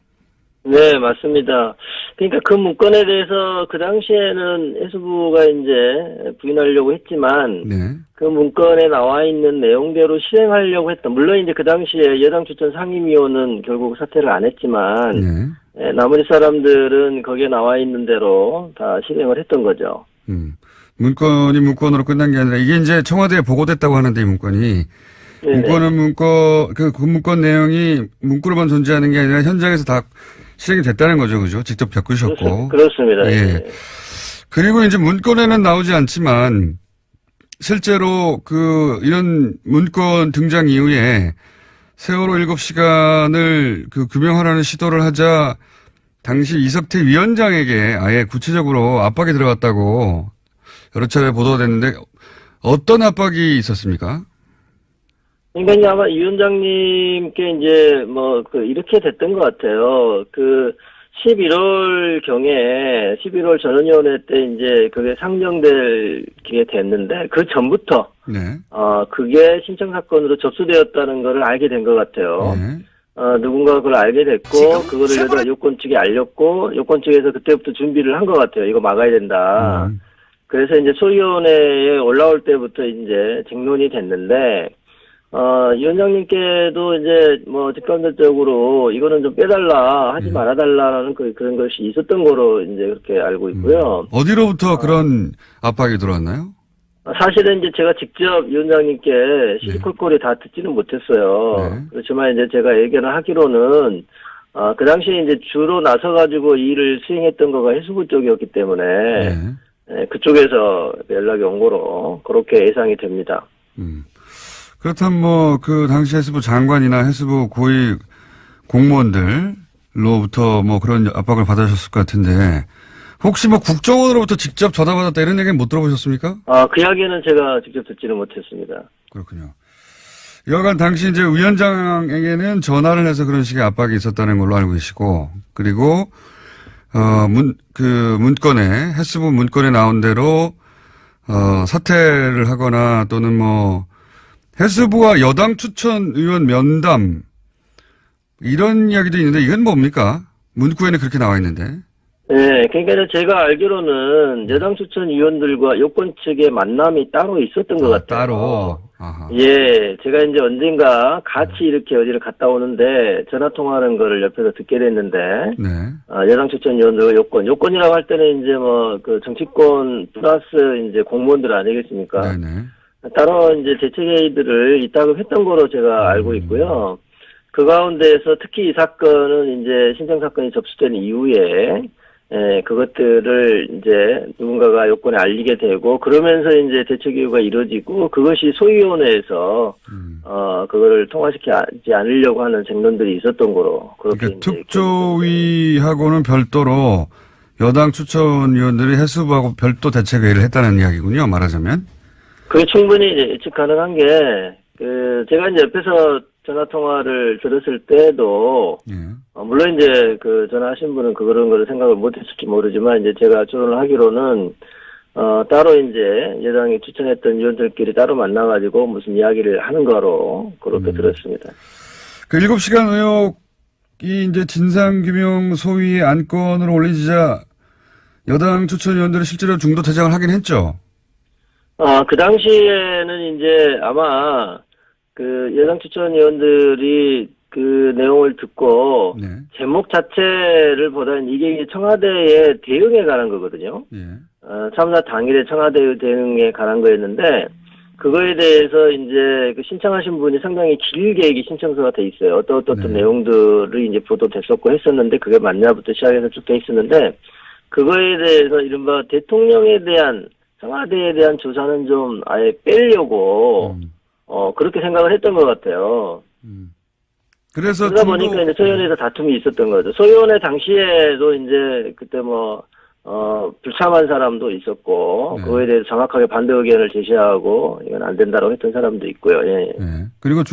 네, 맞습니다. 그러니까 그 문건에 대해서 그 당시에는 해수부가 이제 부인하려고 했지만, 네. 그 문건에 나와 있는 내용대로 실행하려고 했다. 물론 이제 그 당시에 여당 추천 상임위원은 결국 사퇴를 안 했지만, 네. 나머지 사람들은 거기에 나와 있는 대로 다 실행을 했던 거죠. 문건이 문건으로 끝난 게 아니라 이게 이제 청와대에 보고됐다고 하는데 이 문건이. 네네. 문건은 그 문건 내용이 문구로만 존재하는 게 아니라 현장에서 다 실행이 됐다는 거죠. 그죠? 직접 겪으셨고. 그렇습니다. 예. 그리고 이제 문건에는 나오지 않지만 실제로 이런 문건 등장 이후에 세월호 7시간을 규명하라는 시도를 하자 당시 이석태 위원장에게 아예 구체적으로 압박이 들어갔다고 여러 차례 보도가 됐는데 어떤 압박이 있었습니까? 그러니까 이제 아마 이 위원장님께 이제 이렇게 됐던 것 같아요. 11월 경에 11월 전원위원회 때 이제 그게 상정될 게 됐는데 그 전부터 네. 그게 신청 사건으로 접수되었다는 거를 알게 된 것 같아요. 네. 누군가가 그걸 알게 됐고 그거를 여자 요건 측에 알렸고 요건 측에서 그때부터 준비를 한 것 같아요. 이거 막아야 된다. 그래서 이제 소위원회에 올라올 때부터 이제 쟁론이 됐는데 위원장님께도 이제 뭐 직간접적으로 이거는 좀 빼달라, 하지 말아달라라는 그런 것이 있었던 거로 이제 그렇게 알고 있고요. 어디로부터 그런 압박이 들어왔나요? 사실은 이제 제가 직접 위원장님께 시시콜콜이 다 듣지는 못했어요. 네. 그렇지만 이제 제가 예견을 하기로는 그 당시에 이제 주로 나서가지고 이 일을 수행했던 거가 해수부 쪽이었기 때문에 그쪽에서 연락이 온 거로 그렇게 예상이 됩니다. 그렇다면 뭐 그 당시 해수부 장관이나 해수부 고위 공무원들로부터 뭐 그런 압박을 받으셨을 것 같은데 혹시 뭐 국정원으로부터 직접 전화 받았다 이런 얘기는 못 들어보셨습니까? 그 이야기는 제가 직접 듣지는 못했습니다. 그렇군요. 여간 당시 이제 위원장에게는 전화를 해서 그런 식의 압박이 있었다는 걸로 알고 계시고, 그리고, 문건에, 해수부 문건에 나온 대로, 사퇴를 하거나 또는 뭐, 해수부와 여당 추천 의원 면담, 이런 이야기도 있는데 이건 뭡니까? 문구에는 그렇게 나와 있는데. 네, 그러니까 제가 알기로는 여당 추천 위원들과 여권 측의 만남이 따로 있었던 것 같아요. 따로. 아하. 예, 제가 이제 언젠가 같이 이렇게 어디를 갔다 오는데 전화 통화하는 거를 옆에서 듣게 됐는데, 네. 여당 추천 위원들과 요건이라고 할 때는 이제 뭐 그 정치권 플러스 이제 공무원들 아니겠습니까? 네네. 따로 이제 대책회의들을 이따금 했던 거로 제가 알고 있고요. 그 가운데에서 특히 이 사건은 이제 신청 사건이 접수된 이후에 그것들을 이제 누군가가 요건에 알리게 되고 그러면서 이제 대책회의가 이루어지고 그것이 소위원회에서 그거를 통과시키지 않으려고 하는 쟁론들이 있었던 거로 그렇게 그러니까 특조위하고는 별도로 여당 추천위원들이 해수부하고 별도 대책회의를 했다는 이야기군요. 말하자면. 그게 충분히 이제 예측 가능한 게 제가 이제 옆에서 전화 통화를 들었을 때도 물론 이제 그 전화하신 분은 그런 거를 생각을 못했을지 모르지만 이제 제가 조언을 하기로는 따로 이제 여당이 추천했던 위원들끼리 따로 만나가지고 무슨 이야기를 하는 거로 그렇게 들었습니다. 그 7시간 의혹이 이제 진상규명 소위의 안건으로 올리자 여당 추천위원들이 실제로 중도 퇴장을 하긴 했죠. 그 당시에는 이제 아마 그 여당 추천위원들이 그 내용을 듣고 제목 자체를 보다는 이게 청와대의 대응에 관한 거거든요. 참사 당일에 청와대 대응에 관한 거였는데 그거에 대해서 이제 그 신청하신 분이 상당히 길게 이게 신청서가 돼 있어요. 어떤 내용들이 이제 보도됐었고 했었는데 그게 맞냐부터 시작해서 쭉 돼 있었는데 그거에 대해서 이른바 대통령에 대한 청와대에 대한 조사는 좀 아예 빼려고 그렇게 생각을 했던 것 같아요. 그래서 그러다 보니까 이제 소위원회에서 다툼이 있었던 거죠. 소위원회 당시에도 이제 그때 뭐 불참한 사람도 있었고 그거에 대해서 정확하게 반대 의견을 제시하고 이건 안 된다고 했던 사람도 있고요. 예. 그리고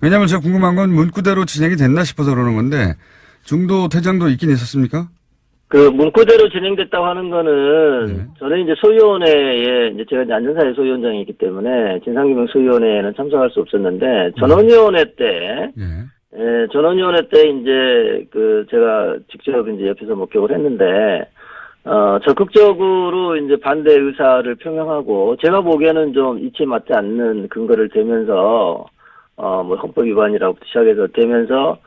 왜냐하면 제가 궁금한 건 문구대로 진행이 됐나 싶어서 그러는 건데 중도 퇴장도 있긴 있었습니까? 그 문구대로 진행됐다고 하는 거는 저는 이제 소위원회에 이제 제가 이제 안전사회 소위원장이기 때문에 진상규명 소위원회에는 참석할 수 없었는데 전원위원회 때 전원위원회 때 이제 그 제가 직접 이제 옆에서 목격을 했는데 적극적으로 이제 반대 의사를 표명하고 제가 보기에는 좀 이치에 맞지 않는 근거를 대면서 뭐 헌법 위반이라고 시작해서 대면서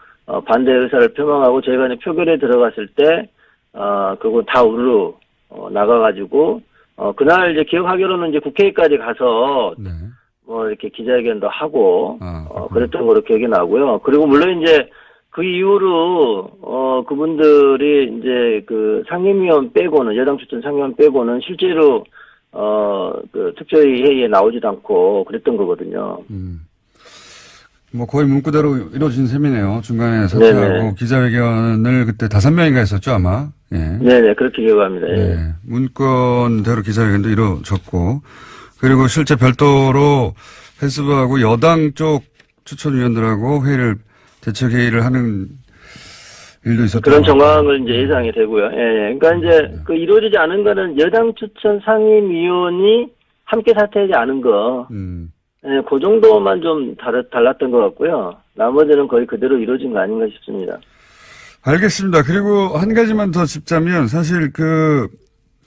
반대 의사를 표명하고 저희가 이제 표결에 들어갔을 때 그거 다 우르르 나가가지고 그날 이제 기억하기로는 이제 국회까지 가서 뭐 이렇게 기자회견도 하고 그랬던 거로 기억이 나고요. 그리고 물론 이제 그 이후로 그분들이 이제 그 상임위원 빼고는 여당 추천 상임위원 빼고는 실제로 그 특조위 회의에 나오지도 않고 그랬던 거거든요. 뭐 거의 문구대로 이루어진 셈이네요. 중간에 사퇴하고 기자회견을 그때 5명인가 했었죠 아마. 네네 그렇게 기억합니다. 문건대로 기자회견도 이루어졌고 그리고 실제 별도로 해수부하고 여당 쪽 추천위원들하고 대책회의를 하는 일도 있었던 그런 정황을 이제 예상이 되고요. 그러니까 이제 그 이루어지지 않은 거는 여당 추천 상임위원이 함께 사퇴하지 않은 거. 그 정도만 좀 달랐던 것 같고요. 나머지는 거의 그대로 이루어진 거 아닌가 싶습니다. 알겠습니다. 그리고 한 가지만 더 짚자면 사실 그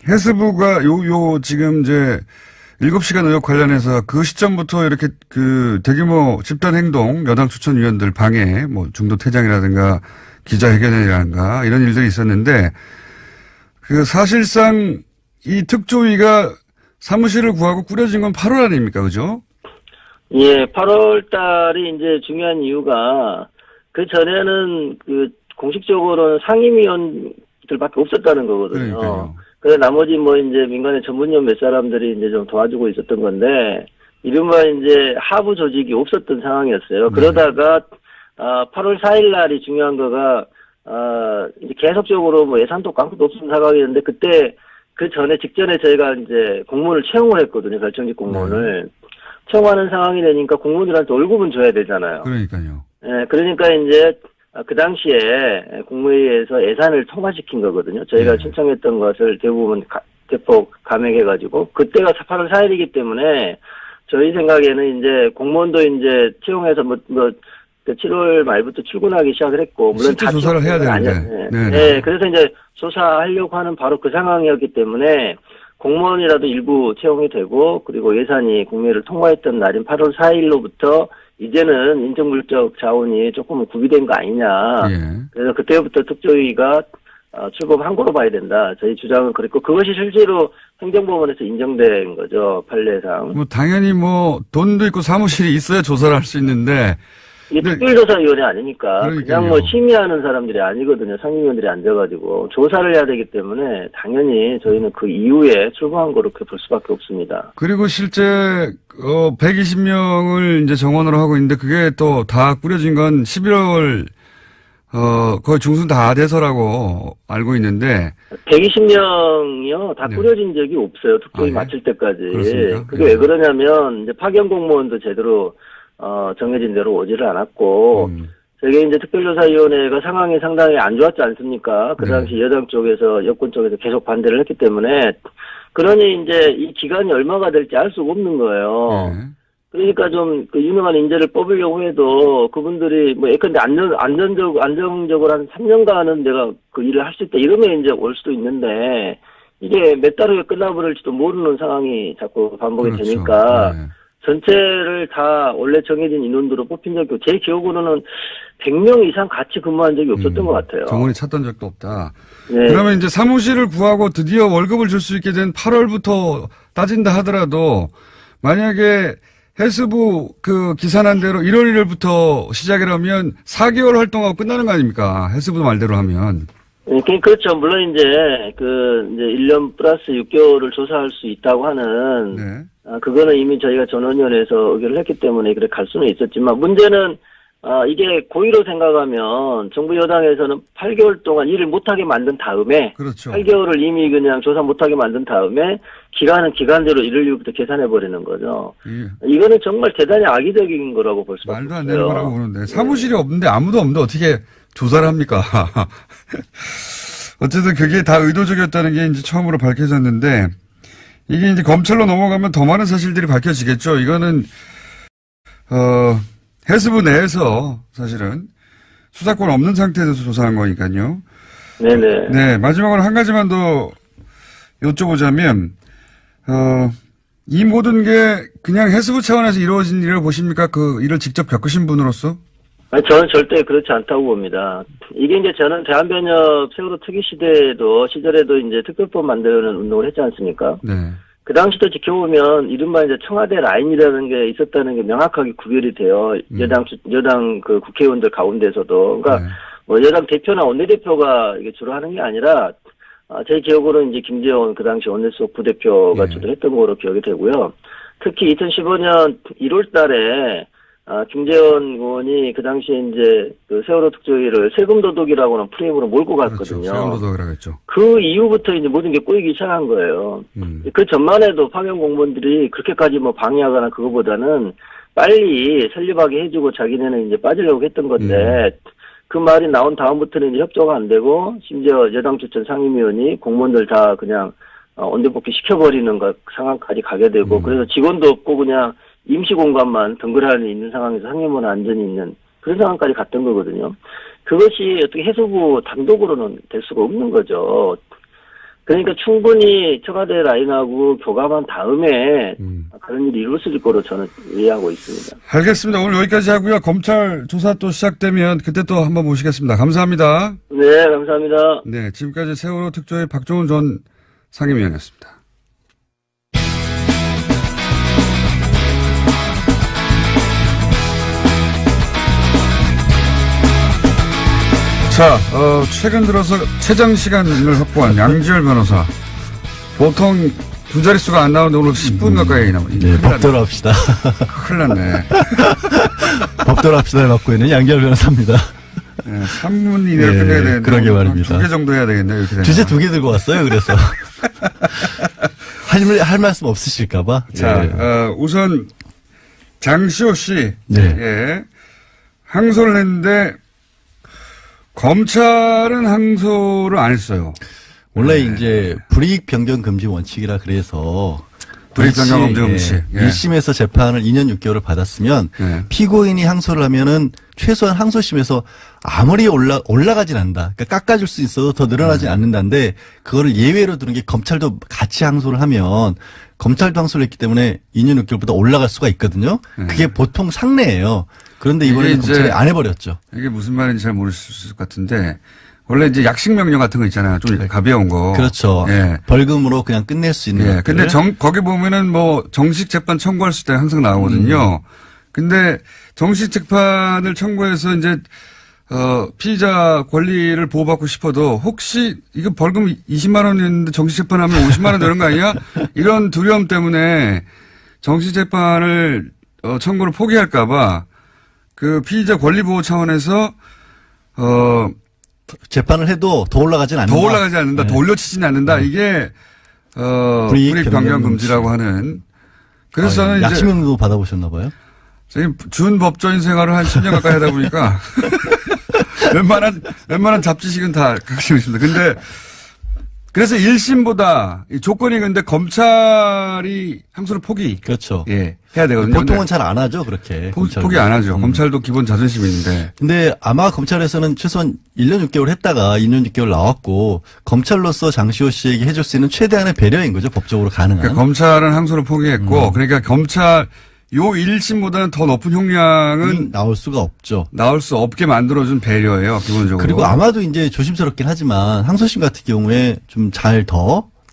해수부가 지금 이제 7시간 의혹 관련해서 그 시점부터 이렇게 그 대규모 집단 행동, 여당 추천위원들 방해, 뭐 중도 퇴장이라든가 기자회견이라든가 이런 일들이 있었는데 그 사실상 이 특조위가 사무실을 구하고 꾸려진 건 8월 아닙니까? 그죠? 예, 8월 달이 이제 중요한 이유가 그 전에는 그 공식적으로는 상임위원들밖에 없었다는 거거든요. 그러니까요. 그래서 나머지 뭐 이제 민간의 전문위원 몇 사람들이 이제 좀 도와주고 있었던 건데 이른바 이제 하부 조직이 없었던 상황이었어요. 네. 그러다가 8월 4일 날이 중요한 거가 이제 계속적으로 뭐 예산도 아무것도 없었던 상황이었는데 그때 그 전에 직전에 저희가 이제 공무원을 채용을 했거든요. 결정직 공무원을. 채용하는 상황이 되니까 공무원들한테 월급은 줘야 되잖아요. 그러니까요. 예, 그러니까 이제 그 당시에 국무회의에서 예산을 통과시킨 거거든요. 저희가 네. 신청했던 것을 대폭 감액해가지고 그때가 8월 4일이기 때문에 저희 생각에는 이제 공무원도 이제 채용해서 7월 말부터 출근하기 시작을 했고 물론 실제 조사를 해야 되는데. 네, 그래서 이제 조사하려고 하는 바로 그 상황이었기 때문에 공무원이라도 일부 채용이 되고 그리고 예산이 국회를 통과했던 날인 8월 4일로부터 이제는 인정물적 자원이 조금은 구비된 거 아니냐. 예. 그래서 그때부터 특조위가 출범한 거로 봐야 된다. 저희 주장은 그랬고 그것이 실제로 행정법원에서 인정된 거죠. 판례상. 뭐 당연히 뭐 돈도 있고 사무실이 있어야 조사를 할 수 있는데 이게 특별조사위원회 아니니까 그러니까요. 그냥 뭐 심의하는 사람들이 아니거든요. 상임위원들이 앉아가지고 조사를 해야 되기 때문에 당연히 저희는 그 이후에 출범한 거로 그렇게 볼 수밖에 없습니다. 그리고 실제 120명을 이제 정원으로 하고 있는데 그게 또 다 꾸려진 건 11월 거의 중순 다 돼서라고 알고 있는데 120명이요 다 네. 꾸려진 적이 없어요. 특조위 예? 마칠 때까지. 그렇습니까? 그게 예. 왜 그러냐면 이제 파견 공무원도 제대로 정해진 대로 오지를 않았고 저게 이제 특별조사위원회가 상황이 상당히 안 좋았지 않습니까? 그 네. 당시 여당 쪽에서 여권 쪽에서 계속 반대를 했기 때문에 그러니 이제 이 기간이 얼마가 될지 알 수가 없는 거예요. 예. 그러니까 좀 그 유능한 인재를 뽑으려고 해도 그분들이 뭐 예컨대 안정적으로 한 3년간은 내가 그 일을 할 수 있다 이러면 이제 올 수도 있는데 이게 몇 달 후에 끝나버릴지도 모르는 상황이 자꾸 반복이 그렇죠. 되니까 네. 전체를 다 원래 정해진 인원으로 뽑힌 적이 없고 제 기억으로는 100명 이상 같이 근무한 적이 없었던 것 같아요. 정원이 찾던 적도 없다. 네. 그러면 이제 사무실을 구하고 드디어 월급을 줄 수 있게 된 8월부터 따진다 하더라도 만약에 해수부 그 기산한 대로 1월 1일부터 시작이라면 4개월 활동하고 끝나는 거 아닙니까? 해수부 말대로 하면. 네, 그렇죠. 물론 이제 이제 1년 플러스 6개월을 조사할 수 있다고 하는 네. 그거는 이미 저희가 전원위원회에서 의결을 했기 때문에 그래 갈 수는 있었지만 문제는 이게 고의로 생각하면 정부 여당에서는 8개월 동안 일을 못하게 만든 다음에 그렇죠. 8개월을 이미 그냥 조사 못하게 만든 다음에 기간은 기간대로 1월 1일부터 계산해버리는 거죠. 이거는 정말 대단히 악의적인 거라고 볼 수밖에 없어요. 말도 안 되는 거라고 보는데 사무실이 없는데 아무도 없는데 어떻게 조사를 합니까? 어쨌든 그게 다 의도적이었다는 게 이제 처음으로 밝혀졌는데 이게 이제 검찰로 넘어가면 더 많은 사실들이 밝혀지겠죠. 이거는 해수부 내에서 사실은 수사권 없는 상태에서 조사한 거니까요. 네네. 네, 마지막으로 한 가지만 더 여쭤보자면 이 모든 게 그냥 해수부 차원에서 이루어진 일을 보십니까? 그 일을 직접 겪으신 분으로서? 아니, 저는 절대 그렇지 않다고 봅니다. 이게 이제 저는 대한변협 세월호 특위 시절에도 이제 특별법 만드는 운동을 했지 않습니까? 네. 그 당시도 지켜보면 이른바 이제 청와대 라인이라는 게 있었다는 게 명확하게 구별이 돼요. 여당 그 국회의원들 가운데서도. 그러니까 네. 뭐 여당 대표나 원내대표가 이게 주로 하는 게 아니라 제 기억으로는 이제 김재원 그 당시 원내수석 부대표가 네. 주로 했던 거로 기억이 되고요. 특히 2015년 1월 달에 김재원 의원이 그 당시에 이제 그 세월호 특조위를 세금 도둑이라고는 프레임으로 몰고 갔거든요. 그렇죠. 세금 도둑이라고 했죠. 그 이후부터 이제 모든 게 꼬이기 시작한 거예요. 그 전만 해도 파견 공무원들이 그렇게까지 뭐 방해하거나 그거보다는 빨리 설립하게 해주고 자기네는 이제 빠지려고 했던 건데 그 말이 나온 다음부터는 이제 협조가 안 되고 심지어 여당 추천 상임위원이 공무원들 다 그냥 언대복귀 시켜버리는 상황까지 가게 되고 그래서 직원도 없고 그냥 임시 공간만 덩그러니 있는 상황에서 상임원 안전이 있는 그런 상황까지 갔던 거거든요. 그것이 어떻게 해수부 단독으로는 될 수가 없는 거죠. 그러니까 충분히 청와대 라인하고 교감한 다음에 그런 일이 이루어질 거로 저는 이해하고 있습니다. 알겠습니다. 오늘 여기까지 하고요. 검찰 조사 또 시작되면 그때 또 한번 모시겠습니다. 감사합니다. 네, 감사합니다. 네, 지금까지 세월호 특조위 박종훈 전 상임위원이었습니다. 자, 최근 들어서 최장 시간을 확보한 양지열 변호사. 보통 두 자릿수가 안 나오는데 오늘 10분 가까이 나오니. 네, 법대로 합시다. 큰일 났네. 법대로 합시다를 맡고 있는 양지열 변호사입니다. 네, 3분 이내로 네, 끝내야 되는데. 그러게 말입니다. 2개 정도 해야 되겠네요. 이렇게 되면. 주제 2개 들고 왔어요, 그래서. 할 말씀 없으실까봐. 자, 네. 우선 장시호 씨. 네. 예. 항소를 했는데 검찰은 항소를 안 했어요. 원래 이제 불이익 변경 금지 원칙이라 그래서 불이익 변경 금지 원칙. 예. 1심에서 재판을 2년 6개월을 받았으면 예. 피고인이 항소를 하면은 최소한 항소심에서 아무리 올라가진 않는다. 그러니까 깎아줄 수 있어도 더 늘어나지 않는다는데 그거를 예외로 두는 게 검찰도 같이 항소를 하면 검찰도 항소를 했기 때문에 2년 6개월보다 올라갈 수가 있거든요. 그게 보통 상례예요. 그런데 이번에는 검찰이 안 해버렸죠. 이게 무슨 말인지 잘 모르실 것 같은데 원래 이제 약식 명령 같은 거 있잖아요. 좀 가벼운 거. 그렇죠. 예. 벌금으로 그냥 끝낼 수 있는. 예. 근데 거기 보면은 뭐 정식 재판 청구할 때 항상 나오거든요. 근데 정식 재판을 청구해서 이제 피의자 권리를 보호받고 싶어도 혹시 이거 벌금 20만 원이었는데 정식 재판하면 50만 원 되는 거 아니야? 이런 두려움 때문에 정식 재판을 청구를 포기할까봐 그 피의자 권리 보호 차원에서 재판을 해도 더 올라가진 않는다. 더 올라가지 않는다. 더 올려치지는 않는다. 이게 불이익 변경 금지라고 하는. 그래서 저는 이제 약식명도 받아보셨나 봐요. 저희 준 법조인 생활을 한 10년 가까이 하다 보니까 웬만한 잡지식은 다 갖고 있습니다. 근데 그래서 1심보다 조건이 근데 검찰이 항소를 포기. 그렇죠. 예. 해야 되거든요. 보통은 잘 안 하죠, 그렇게. 포기 안 하죠. 검찰도 기본 자존심이 있는데. 근데 아마 검찰에서는 최소한 1년 6개월 했다가 2년 6개월 나왔고 검찰로서 장시호 씨에게 해줄 수 있는 최대한의 배려인 거죠, 법적으로 가능한. 그러니까 검찰은 항소를 포기했고 그러니까 검찰 요 1심보다는 더 높은 형량은 나올 수가 없죠. 나올 수 없게 만들어준 배려예요, 기본적으로. 그리고 아마도 이제 조심스럽긴 하지만 항소심 같은 경우에 좀 잘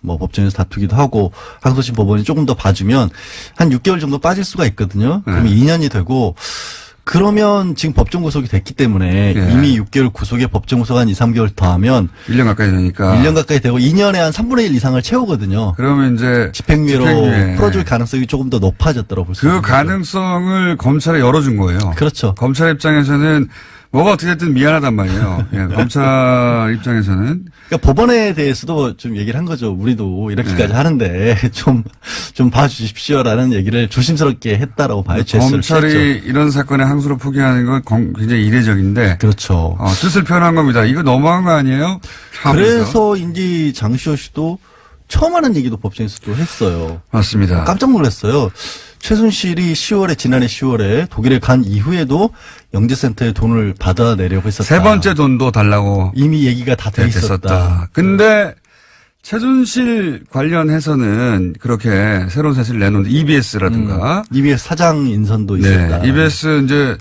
뭐 법정에서 다투기도 하고 항소심 법원이 조금 더 봐주면 한 6개월 정도 빠질 수가 있거든요. 그러면 2년이 되고 그러면 지금 법정 구속이 됐기 때문에 이미 6개월 구속에 법정 구속 한 2, 3개월 더하면 1년 가까이 되니까 1년 가까이 되고 2년에 한 3분의 1 이상을 채우거든요. 그러면 이제 집행유예로 풀어줄 가능성이 조금 더 높아졌다고 볼 수 있습니다. 그 가능성을 검찰에 열어준 거예요. 그렇죠. 검찰 입장에서는 뭐가 어떻게 됐든 미안하단 말이에요. 예, 검찰 입장에서는. 그러니까 법원에 대해서도 좀 얘기를 한 거죠. 우리도 이렇게까지 하는데 좀 봐주십시오라는 얘기를 조심스럽게 했다라고 봐요. 검찰이 이런 사건에 항소를 포기하는 건 굉장히 이례적인데. 그렇죠. 뜻을 표현한 겁니다. 이거 너무한 거 아니에요? 그래서 인지 장시호 씨도 처음 하는 얘기도 법정에서 또 했어요. 맞습니다. 깜짝 놀랐어요. 최순실이 지난해 10월에 독일에 간 이후에도 영재센터에 돈을 받아내려고 했었다. 세 번째 돈도 달라고. 이미 얘기가 다 돼 있었다. 근데 최순실 관련해서는 그렇게 새로운 사실을 내놓는데 EBS라든가. EBS 사장 인선도 있었다. 네. EBS 이제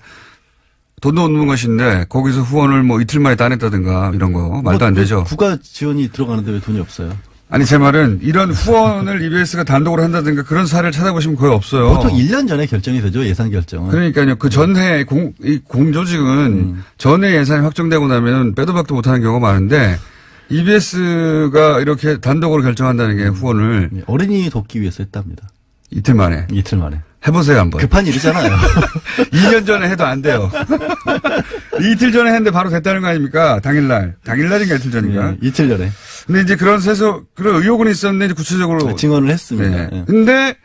돈도 없는 것인데 거기서 후원을 뭐 이틀 만에 따냈다든가 이런 거 말도 안 되죠. 국가 지원이 들어가는데 왜 돈이 없어요? 아니 제 말은 이런 후원을 EBS가 단독으로 한다든가 그런 사례를 찾아보시면 거의 없어요. 보통 1년 전에 결정이 되죠. 예산 결정은. 그러니까요. 그 전해 이 공조직은 전에 예산이 확정되고 나면 빼도 박도 못하는 경우가 많은데 EBS가 이렇게 단독으로 결정한다는 게 후원을 어린이 돕기 위해서 했답니다. 이틀 만에. 이틀 만에. 해보세요 한번. 급한 일이잖아요. 2년 전에 해도 안 돼요. 이틀 전에 했는데 바로 됐다는 거 아닙니까? 당일날인가 이틀 전인가? 네, 이틀 전에. 근데 이제 그런 의혹은 있었는데 이제 구체적으로 증언을 했습니다. 네. 네. 근데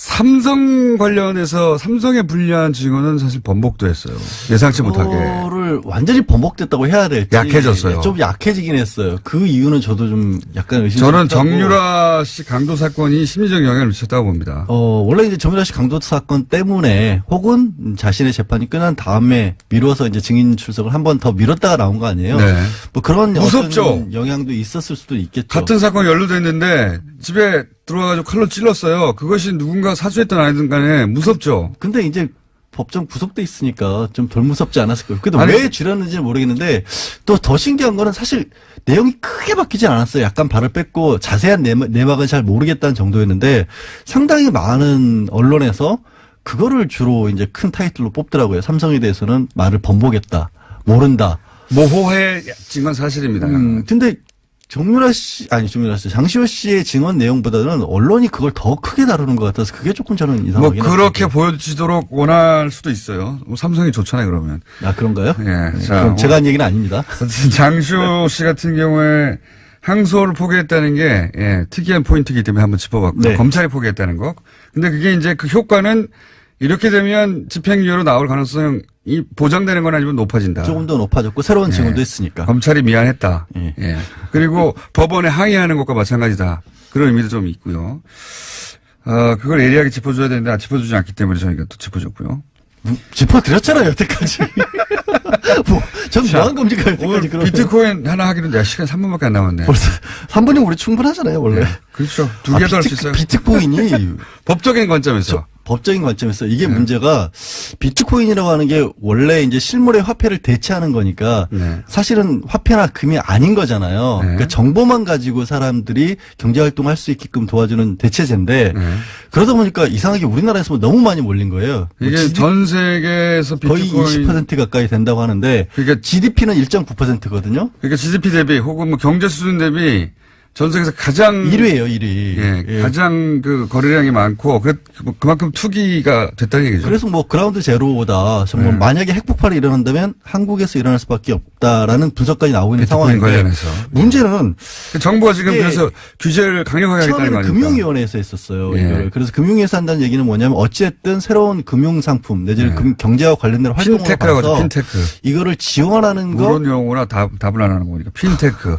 삼성 관련해서 삼성에 불리한 증언은 사실 번복도 했어요. 예상치 못하게. 그거를 완전히 번복됐다고 해야 될지. 약해졌어요. 좀 약해지긴 했어요. 그 이유는 저도 좀 약간 저는 의심스럽고. 정유라 씨 강도 사건이 심리적 영향을 미쳤다고 봅니다. 원래 이제 정유라 씨 강도 사건 때문에 혹은 자신의 재판이 끝난 다음에 미뤄서 이제 증인 출석을 한 번 더 미뤘다가 나온 거 아니에요? 네. 뭐 그런 무섭죠? 어떤 영향도 있었을 수도 있겠죠. 같은 사건이 연루됐는데 집에 들어와가지고 칼로 찔렀어요. 그것이 누군가 사주했든 아니든 간에 무섭죠. 근데 이제 법정 구속돼 있으니까 좀 덜 무섭지 않았을까요? 근데 아니, 왜 줄였는지는 모르겠는데 또 더 신기한 거는 사실 내용이 크게 바뀌진 않았어요. 약간 발을 뺐고 자세한 내막은 잘 모르겠다는 정도였는데 상당히 많은 언론에서 그거를 주로 이제 큰 타이틀로 뽑더라고요. 삼성에 대해서는 말을 번복했다. 모른다. 모호해진 건 사실입니다. 근데 장시호 씨의 증언 내용보다는 언론이 그걸 더 크게 다루는 것 같아서 그게 조금 저는 뭐 이상하긴 그렇게 하거든요. 보여지도록 원할 수도 있어요. 뭐 삼성이 좋잖아요, 그러면. 아, 그런가요? 예. 자, 그럼 제가 한 얘기는 아닙니다. 장시호 씨 같은 경우에 항소를 포기했다는 게 특이한 포인트이기 때문에 한번 짚어봤고요. 네. 검찰이 포기했다는 거. 근데 그게 이제 그 효과는 이렇게 되면 집행유예로 나올 가능성이 보장되는 건 아니면 높아진다. 조금 더 높아졌고 새로운 증언도 했으니까. 검찰이 미안했다. 예. 예. 그리고 법원에 항의하는 것과 마찬가지다. 그런 의미도 좀 있고요. 그걸 예리하게 짚어줘야 되는데 짚어주지 않기 때문에 저희가 또 짚어줬고요. 짚어드렸잖아요, 여태까지. 전 무한검증할 때까지 그런. 비트코인 하나 하기로 내가 시간 3분밖에 안 남았네. 벌써 3분이면 우리 충분하잖아요, 원래. 그렇죠. 두 개도 할 수 있어요. 비트코인이 법적인 관점에서. 법적인 관점에서 이게 문제가 비트코인이라고 하는 게 원래 이제 실물의 화폐를 대체하는 거니까 사실은 화폐나 금이 아닌 거잖아요. 그러니까 정보만 가지고 사람들이 경제활동할 수 있게끔 도와주는 대체제인데 그러다 보니까 이상하게 우리나라에서 너무 많이 몰린 거예요. 이게 전 세계에서 비트코인 거의 20% 가까이 된다고 하는데 그러니까 GDP는 1.9%거든요. 그러니까 GDP 대비 혹은 뭐 경제 수준 대비 전 세계에서 가장 1위예요, 1위. 예. 가장 그 거래량이 많고 그만큼 투기가 됐다는 얘기죠. 그래서 뭐 그라운드 제로다. 정말 만약에 핵폭발이 일어난다면 한국에서 일어날 수밖에 없다라는 분석까지 나오고 있는 비트코인 상황인데 관련해서. 문제는 정부가 지금 이게 그래서 규제를 강력하게 하겠다는 거 처음에는 아닙니까? 금융위원회에서 했었어요. 예. 이거를. 그래서 금융위에서 한다는 얘기는 뭐냐면 어찌됐든 새로운 금융상품 내지는 경제와 관련된 활동을 핀테크라고 하죠. 봐서 핀테크. 이거를 지원하는 거 그런 용어나 답을 안 하는 거 보니까 핀테크.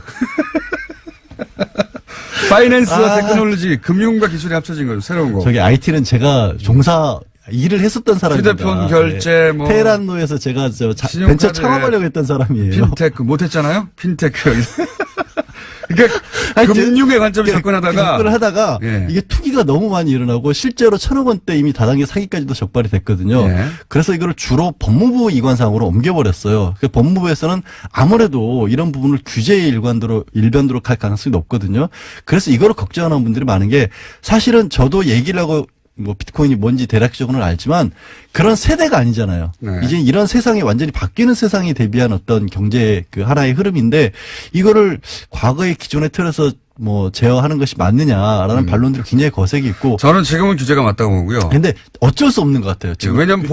파이낸스와 테크놀로지, 금융과 기술이 합쳐진 거죠. 새로운 거. 저기 IT는 제가 일을 했었던 사람입니다. 휴대폰 결제 뭐 테헤란로에서 제가 신용카드, 벤처 창업하려고 했던 사람이에요. 핀테크 못했잖아요. 핀테크. 그러니까 금융의 관점에서 접근하다가 접근을 하다가 예. 이게 투기가 너무 많이 일어나고 실제로 1,000억 원대 이미 다단계 사기까지도 적발이 됐거든요. 예. 그래서 이거를 주로 법무부 이관상으로 옮겨버렸어요. 그 법무부에서는 아무래도 이런 부분을 규제의 일변도로 갈 가능성이 높거든요. 그래서 이거를 걱정하는 분들이 많은 게 사실은 저도 얘기를 하고 뭐 비트코인이 뭔지 대략적으로는 알지만 그런 세대가 아니잖아요. 네. 이제 이런 세상이 완전히 바뀌는 세상에 대비한 어떤 경제 그 하나의 흐름인데 이거를 과거의 기존의 틀에서 뭐 제어하는 것이 맞느냐라는 반론들이 굉장히 거세게 있고 저는 지금은 규제가 맞다고 보고요. 근데 어쩔 수 없는 것 같아요. 지금 왜냐하면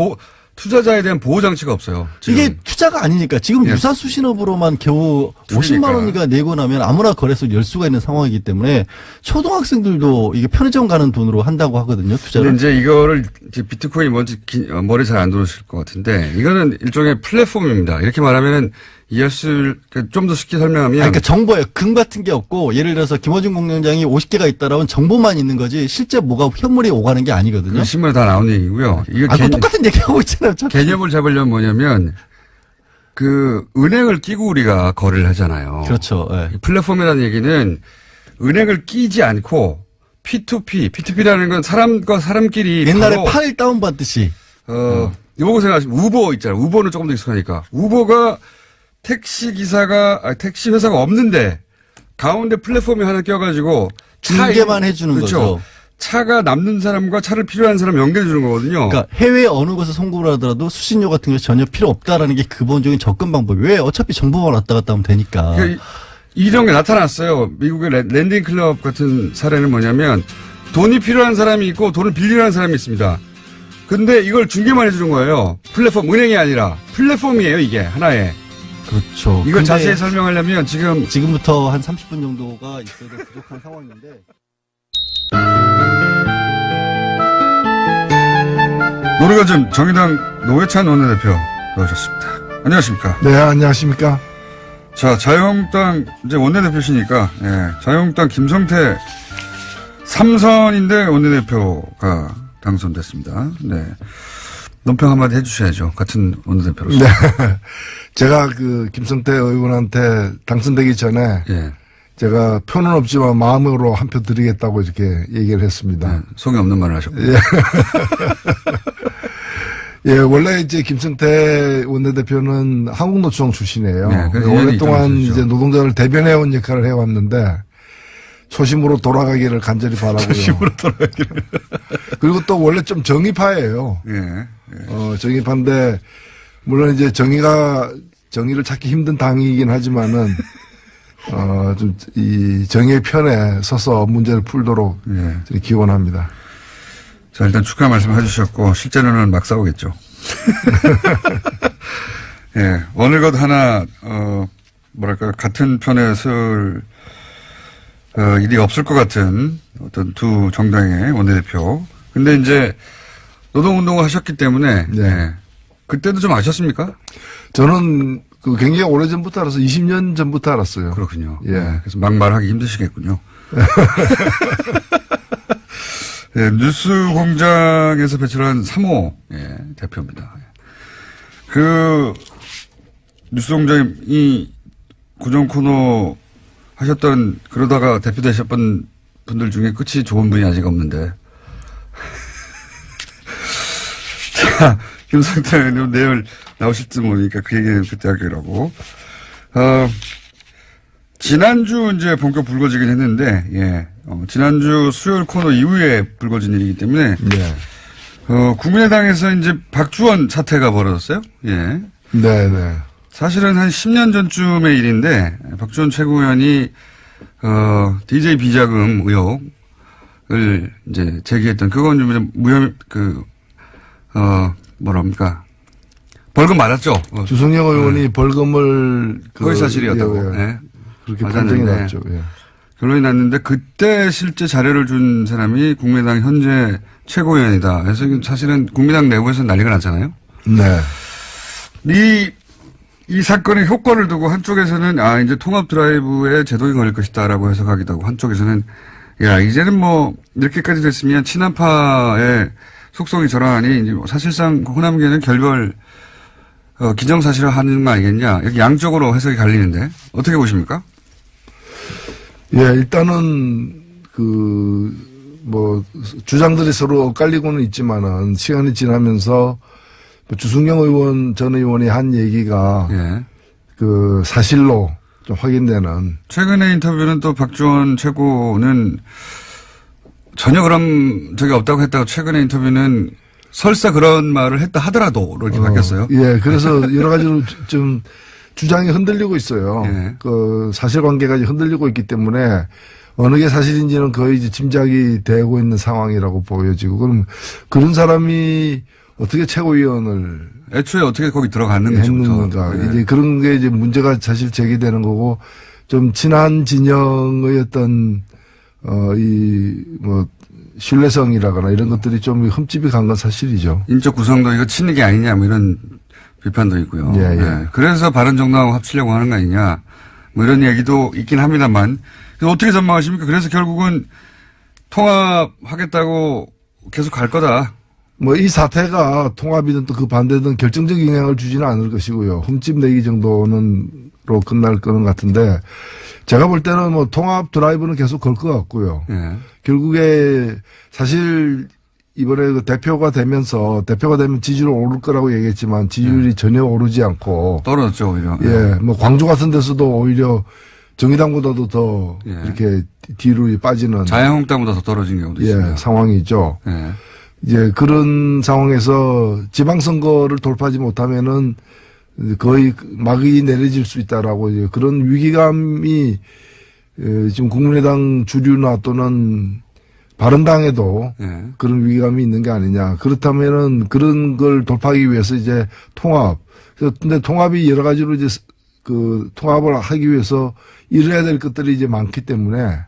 투자자에 대한 보호 장치가 없어요. 지금. 이게 투자가 아니니까 지금 예. 유사수신업으로만 겨우 투기니까. 50만 원이가 내고 나면 아무나 거래소 열 수가 있는 상황이기 때문에 초등학생들도 이게 편의점 가는 돈으로 한다고 하거든요. 투자를. 근데 이제 이거를 이제 비트코인이 뭔지 머리 잘 안 들어오실 것 같은데 이거는 일종의 플랫폼입니다. 이렇게 말하면은 이해할 수 좀 더 쉽게 설명하면 그러니까 정보예요. 금 같은 게 없고 예를 들어서 김어준 공장장이 50개가 있다라면 정보만 있는 거지 실제 뭐가 현물이 오가는 게 아니거든요. 그 신문에 다 나온 얘기고요. 이거 그 똑같은 얘기하고 있잖아요. 어차피. 개념을 잡으려면 뭐냐면 그 은행을 끼고 우리가 거래를 하잖아요. 그렇죠. 예. 플랫폼이라는 얘기는 은행을 끼지 않고 P2P라는 건 사람과 사람끼리 옛날에 바로 파일 다운받듯이. 이거 생각하시면 우버 있잖아요. 우버는 조금 더 익숙하니까. 우버가 택시 회사가 없는데 가운데 플랫폼에 하나 껴가지고 중개만 해주는 그렇죠. 거죠. 차가 남는 사람과 차를 필요한 사람 연결해 주는 거거든요. 그러니까 해외 어느 곳에 송금을 하더라도 수신료 같은 게 전혀 필요 없다라는 게 기본적인 접근 방법이 왜 어차피 정보만 왔다 갔다 하면 되니까. 그러니까 이런 게 나타났어요. 미국의 랜딩 클럽 같은 사례는 뭐냐면 돈이 필요한 사람이 있고 돈을 빌리라는 사람이 있습니다. 근데 이걸 중개만 해주는 거예요. 플랫폼, 은행이 아니라 플랫폼이에요, 이게 하나의. 그렇죠. 이걸 자세히 설명하려면 지금부터 한 30분 정도가 있어도 부족한 상황인데. 노르가즘 정의당 노회찬 원내대표 나오셨습니다. 안녕하십니까? 네, 안녕하십니까? 자, 자유한국당 이제 원내대표시니까, 예, 자유한국당 김성태 3선인데 원내대표가 당선됐습니다. 네. 논평 한마디 해주셔야죠. 같은 원내대표로서. 네. 제가 김성태 의원한테 당선되기 전에 예. 제가 표는 없지만 마음으로 한 표 드리겠다고 이렇게 얘기를 했습니다. 네, 속이 없는 말을 하셨고. 예. 예, 원래 이제 김성태 원내대표는 한국노총 출신이에요. 네, 그래서 오랫동안 이제 이제 노동자를 대변해온 역할을 해왔는데 초심으로 돌아가기를 간절히 바라고요. 초심으로 돌아가기를. 그리고 또 원래 좀 정의파예요. 예. 예. 정의파인데 물론 이제 정의를 찾기 힘든 당이긴 하지만은 좀 이 정의의 편에 서서 문제를 풀도록 예. 기원합니다. 자, 일단 축하 말씀 해주셨고, 실제로는 막 싸우겠죠. 예. 어느 것 하나, 뭐랄까, 같은 편에 설, 일이 없을 것 같은 어떤 두 정당의 원내대표. 근데 이제 노동운동을 하셨기 때문에, 네. 예. 그때도 좀 아셨습니까? 저는 굉장히 오래전부터 알아서 20년 전부터 알았어요. 그렇군요. 예. 예. 그래서 막말하기 힘드시겠군요. 예, 뉴스 공장에서 배출한 3호 예, 대표입니다. 뉴스 공장이 고정 코너 하셨던 그러다가 대표 되셨던 분들 중에 끝이 좋은 분이 아직 없는데. 자, 김성태 의원님 내일 나오실지 모르니까 그 얘기는 그때 하기라고. 지난주 이제 본격 불거지긴 했는데, 예. 지난주 수요일 코너 이후에 불거진 일이기 때문에, 네. 국민의당에서 이제 박주원 사태가 벌어졌어요. 예. 네. 사실은 한 10년 전쯤의 일인데, 박주원 최고위원이, DJ 비자금 의혹을 이제 제기했던, 그건 좀 뭐랍니까. 벌금 맞았죠? 주성영 의원이 벌금을 허위사실이었다고. 예. 예. 그렇게 맞았는데. 판정이 났죠. 예. 결론이 결론이 났는데 그때 실제 자료를 준 사람이 국민의당 현재 최고위원이다. 그래서 사실은 국민의당 내부에서 난리가 났잖아요. 네. 이 사건의 효과를 두고 한쪽에서는 이제 통합 드라이브에 제동이 걸릴 것이다라고 해석하기도 하고 한쪽에서는 이제는 뭐 이렇게까지 됐으면 친한파의 속성이 저러하니 이제 사실상 호남계는 결별 기정사실화 하는 거 아니겠냐. 이렇게 양쪽으로 해석이 갈리는데 어떻게 보십니까? 예, 일단은 주장들이 서로 엇갈리고는 있지만은 시간이 지나면서 주승영 의원 전 의원이 한 얘기가 예. 사실로 좀 확인되는. 최근의 인터뷰는 또 박주원 최고는 전혀 그런 적이 없다고 했다고 최근의 인터뷰는 설사 그런 말을 했다 하더라도 이렇게 바뀌었어요. 예, 그래서 여러 가지로 좀 주장이 흔들리고 있어요. 예. 사실관계가 흔들리고 있기 때문에 어느 게 사실인지는 거의 이제 짐작이 되고 있는 상황이라고 보여지고 그럼 그런 사람이 어떻게 최고위원을 애초에 어떻게 거기 들어갔는가. 예. 이제 그런 게 이제 문제가 사실 제기되는 거고 좀 친한 진영의 어떤 신뢰성이라거나 이런 것들이 좀 흠집이 간 건 사실이죠. 인적 구성도 이거 치는 게 아니냐 뭐 이런 비판도 있고요. 예. 네. 그래서 바른정당하고 합치려고 하는 거 아니냐 뭐 이런 얘기도 있긴 합니다만 어떻게 전망하십니까? 그래서 결국은 통합하겠다고 계속 갈 거다. 이 사태가 통합이든 또 그 반대든 결정적 영향을 주지는 않을 것이고요. 흠집 내기 정도는로 끝날 거는 같은데 제가 볼 때는 통합 드라이브는 계속 걸 것 같고요. 예. 결국에 사실 이번에 대표가 되면 지지율 오를 거라고 얘기했지만 지지율이 전혀 오르지 않고 떨어졌죠 오히려. 예, 광주 같은 데서도 오히려 정의당보다도 더 이렇게 뒤로 빠지는 자유한국당보다 더 떨어진 경우도 있습니다. 상황이죠. 예. 이제 그런 상황에서 지방선거를 돌파하지 못하면은 거의 막이 내려질 수 있다라고 이제 그런 위기감이 지금 국민의당 주류나 또는 바른당에도 그런 위기감이 있는 게 아니냐. 그렇다면은 그런 걸 돌파하기 위해서 이제 통합. 근데 통합이 여러 가지로 이제 통합을 하기 위해서 이뤄야 될 것들이 이제 많기 때문에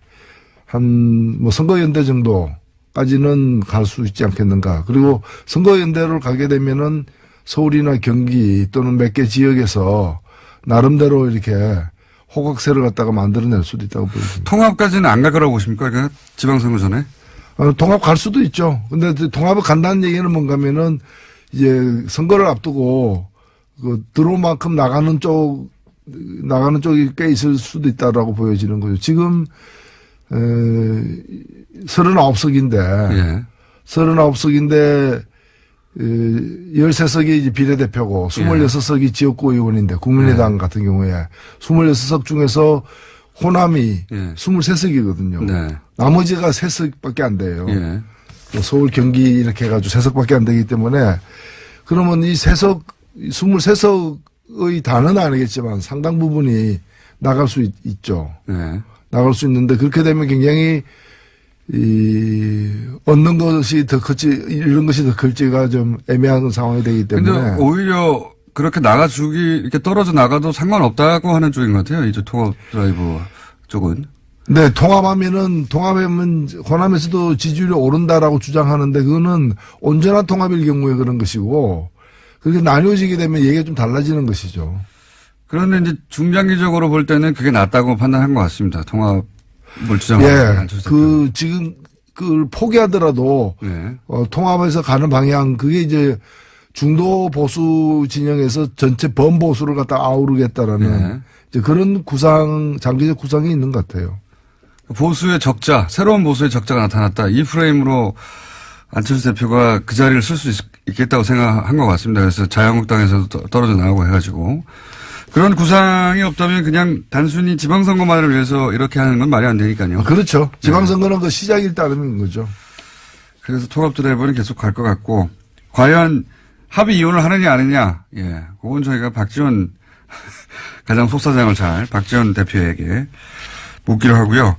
선거연대 정도 까지는 갈 수 있지 않겠는가. 그리고 선거연대를 가게 되면은 서울이나 경기 또는 몇 개 지역에서 나름대로 이렇게 호각세를 갖다가 만들어낼 수도 있다고 보입니다. 통합까지는 안 갈 거라고 보십니까? 그러니까 지방선거 전에? 통합 갈 수도 있죠. 근데 통합을 간다는 얘기는 뭔가 하면은 이제 선거를 앞두고 그 들어온 만큼 나가는 쪽이 꽤 있을 수도 있다라고 보여지는 거죠. 지금 39석인데 예. 39석인데 13석이 이제 비례대표고 26석이 지역구 의원인데 국민의당 같은 경우에 26석 중에서 호남이 23석이거든요. 네. 나머지가 3석밖에 안 돼요. 예. 서울, 경기 이렇게 해가지고 3석밖에 안 되기 때문에 그러면 이 23석의 다는 아니겠지만 상당 부분이 나갈 수 있죠. 예. 나갈 수 있는데 그렇게 되면 굉장히 얻는 것이 더 클지 잃는 것이 더 클지가 좀 애매한 상황이 되기 때문에. 근데 오히려 그렇게 이렇게 떨어져 나가도 상관없다고 하는 쪽인 것 같아요. 이제 통합 드라이브 쪽은. 네, 통합하면 호남에서도 지지율이 오른다라고 주장하는데 그거는 온전한 통합일 경우에 그런 것이고 그렇게 나뉘어지게 되면 얘기가 좀 달라지는 것이죠. 그런데 이제 중장기적으로 볼 때는 그게 낫다고 판단한 것 같습니다. 통합을 주장하는. 예, 지금 그걸 포기하더라도 네. 통합에서 가는 방향 그게 이제 중도 보수 진영에서 전체 범보수를 갖다 아우르겠다라는 이제 그런 장기적 구상이 있는 것 같아요. 보수의 적자, 새로운 보수의 적자가 나타났다. 이 프레임으로 안철수 대표가 그 자리를 쓸 수 있겠다고 생각한 것 같습니다. 그래서 자유한국당에서도 떨어져 나오고 해가지고. 그런 구상이 없다면 그냥 단순히 지방선거만을 위해서 이렇게 하는 건 말이 안 되니까요. 그렇죠. 지방선거는 그 시작일 따름인 거죠. 그래서 통합 드라이브는 계속 갈 것 같고, 과연 합의 이혼을 하느냐 안 하느냐, 예, 그건 저희가 박지원 가장 속사정을 박지원 대표에게 묻기로 하고요.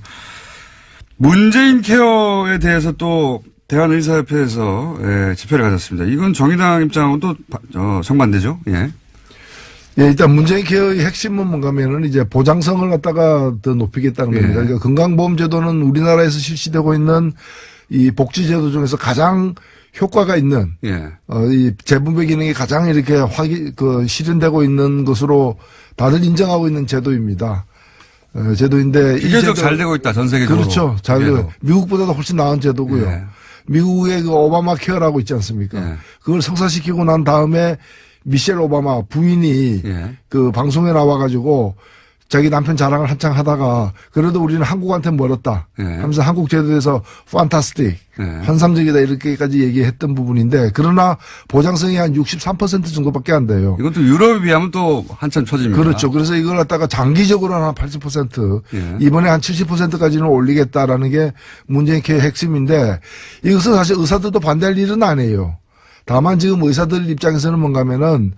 문재인 케어에 대해서 또 대한의사협회에서 집회를 가졌습니다. 이건 정의당 입장하고는 또 정반대죠. 예. 예, 일단 문재인 케어의 핵심은 뭔가 하면은 이제 보장성을 갖다가 더 높이겠다는 겁니다. 그러니까 건강보험제도는 우리나라에서 실시되고 있는 이 복지제도 중에서 가장 효과가 있는, 이 재분배 기능이 가장 이렇게 실현되고 있는 것으로 다들 인정하고 있는 제도입니다. 제도인데. 비교적 잘 되고 있다, 전 세계적으로. 그렇죠. 잘 되고. 미국보다도 훨씬 나은 제도고요. 예. 미국의 그 오바마 케어라고 있지 않습니까? 그걸 성사시키고 난 다음에 미셸 오바마 부인이 그 방송에 나와가지고 자기 남편 자랑을 한창 하다가 그래도 우리는 한국한테 멀었다 하면서 한국 제도에서 판타스틱 환상적이다 이렇게까지 얘기했던 부분인데 그러나 보장성이 한 63% 정도밖에 안 돼요. 이것도 유럽에 비하면 또 한참 처집니다. 그렇죠. 그래서 이걸 갖다가 장기적으로 한 80% 이번에 한 70%까지는 올리겠다라는 게 문재인 케어의 핵심인데 이것은 사실 의사들도 반대할 일은 아니에요. 다만 지금 의사들 입장에서는 뭔가 하면은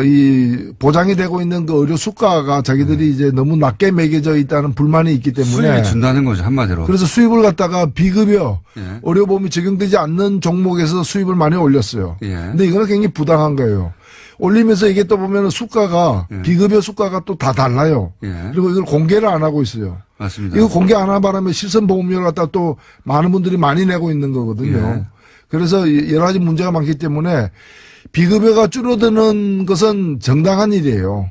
이 보장이 되고 있는 그 의료 수가가 자기들이 이제 너무 낮게 매겨져 있다는 불만이 있기 때문에 수입이 준다는 거죠, 한마디로. 그래서 수입을 갖다가 비급여 의료보험이 적용되지 않는 종목에서 수입을 많이 올렸어요. 근데 이거는 굉장히 부당한 거예요. 올리면서 이게 또 보면은 수가가 비급여 수가가 또 다 달라요. 그리고 이걸 공개를 안 하고 있어요. 맞습니다. 이거 공개 안 하는 바람에 실손보험료를 갖다 또 많은 분들이 많이 내고 있는 거거든요. 그래서 여러 가지 문제가 많기 때문에 비급여가 줄어드는 것은 정당한 일이에요.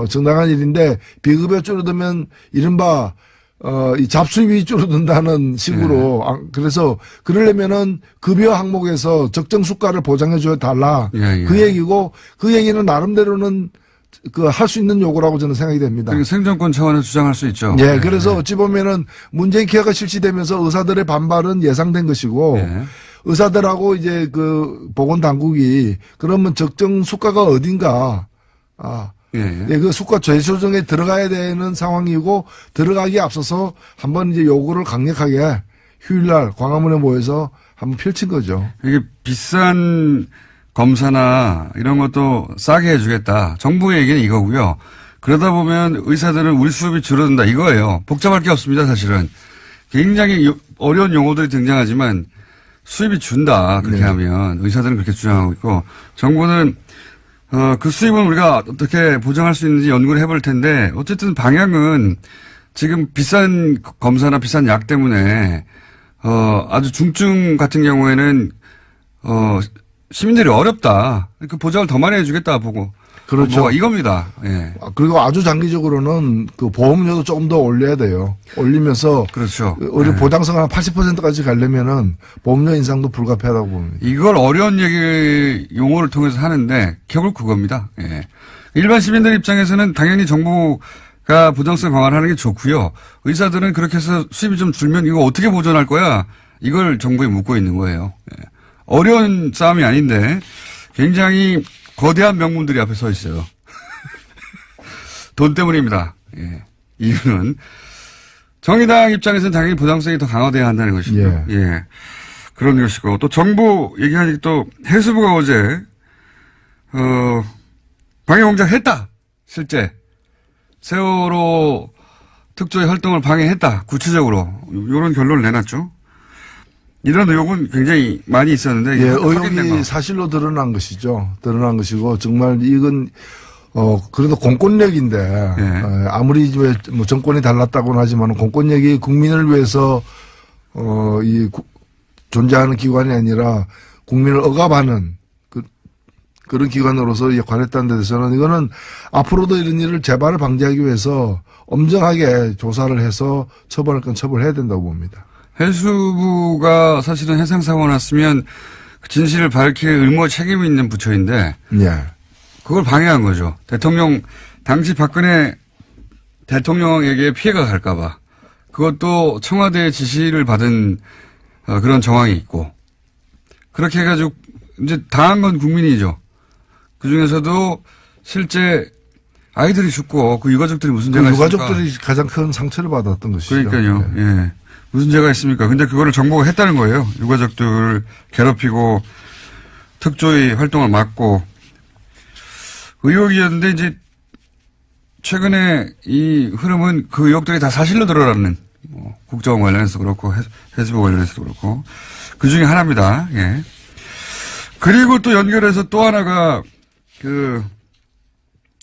정당한 일인데 비급여 줄어들면 이른바 이 잡수입이 줄어든다는 식으로 그래서 그러려면은 급여 항목에서 적정 수가를 보장해 줘야 달라. 그 얘기고 그 얘기는 나름대로는 할 수 있는 요구라고 저는 생각이 됩니다. 그리고 생존권 차원에서 주장할 수 있죠. 예, 그래서 어찌 보면은 문재인 케어가 실시되면서 의사들의 반발은 예상된 것이고 의사들하고 이제 그 보건당국이 그러면 적정 수가가 어딘가 그 수가 재조정에 들어가야 되는 상황이고 들어가기에 앞서서 한번 이제 요구를 강력하게 휴일날 광화문에 모여서 한번 펼친 거죠. 이게 비싼 검사나 이런 것도 싸게 해주겠다. 정부의 얘기는 이거고요. 그러다 보면 의사들은 우리 수입이 줄어든다 이거예요. 복잡할 게 없습니다. 사실은 굉장히 어려운 용어들이 등장하지만 수입이 준다. 그렇게 하면 의사들은 그렇게 주장하고 있고 정부는 그 수입은 우리가 어떻게 보장할 수 있는지 연구를 해볼 텐데 어쨌든 방향은 지금 비싼 검사나 비싼 약 때문에 아주 중증 같은 경우에는, 시민들이 어렵다. 그 보장을 더 많이 해주겠다 보고. 그렇죠. 이겁니다. 예. 그리고 아주 장기적으로는 그 보험료도 조금 더 올려야 돼요. 올리면서. 그렇죠. 우리 예. 보장성 한 80%까지 가려면은 보험료 인상도 불가피하다고 봅니다. 이걸 어려운 얘기, 용어를 통해서 하는데, 결국 그겁니다. 예. 일반 시민들 입장에서는 당연히 정부가 보장성 강화를 하는 게 좋고요. 의사들은 그렇게 해서 수입이 좀 줄면 이거 어떻게 보존할 거야? 이걸 정부에 묻고 있는 거예요. 예. 어려운 싸움이 아닌데, 굉장히 거대한 명문들이 앞에 서 있어요. 돈 때문입니다. 예. 이유는 정의당 입장에서는 당연히 보장성이 더 강화돼야 한다는 것이고요. 예. 예. 그런 것이고 또 정부 얘기하니까 또 해수부가 어제 방해공작 했다. 실제 세월호 특조위 활동을 방해했다. 구체적으로 이런 결론을 내놨죠. 이런 의혹은 굉장히 많이 있었는데. 예, 확인된 의혹이 거. 사실로 드러난 것이죠. 드러난 것이고, 정말 이건, 그래도 공권력인데, 예. 아무리 뭐 정권이 달랐다고는 하지만 공권력이 국민을 위해서, 존재하는 기관이 아니라 국민을 억압하는 그런 기관으로서 역할했다는 데 대해서는 이거는 앞으로도 이런 일을 재발을 방지하기 위해서 엄정하게 조사를 해서 처벌할 건 처벌해야 된다고 봅니다. 해수부가 사실은 해상사고가 났으면 그 진실을 밝힐 의무 책임이 있는 부처인데 예. 그걸 방해한 거죠. 당시 박근혜 대통령에게 피해가 갈까봐. 그것도 청와대의 지시를 받은 그런 정황이 있고 그렇게 해가지고 이제 당한 건 국민이죠. 그중에서도 실제 아이들이 죽고 그 유가족들이 무슨 죄가 있습니까? 유가족들이 가장 큰 상처를 받았던 것이죠. 그러니까요. 예. 예. 무슨 죄가 있습니까? 근데 그거를 정부가 했다는 거예요. 유가족들을 괴롭히고 특조위 활동을 막고 의혹이었는데 이제 최근에 이 흐름은 그 의혹들이 다 사실로 드러나는 국정 관련해서 그렇고 해수부 관련해서도 그렇고 그 중에 하나입니다. 예. 그리고 또 연결해서 또 하나가 그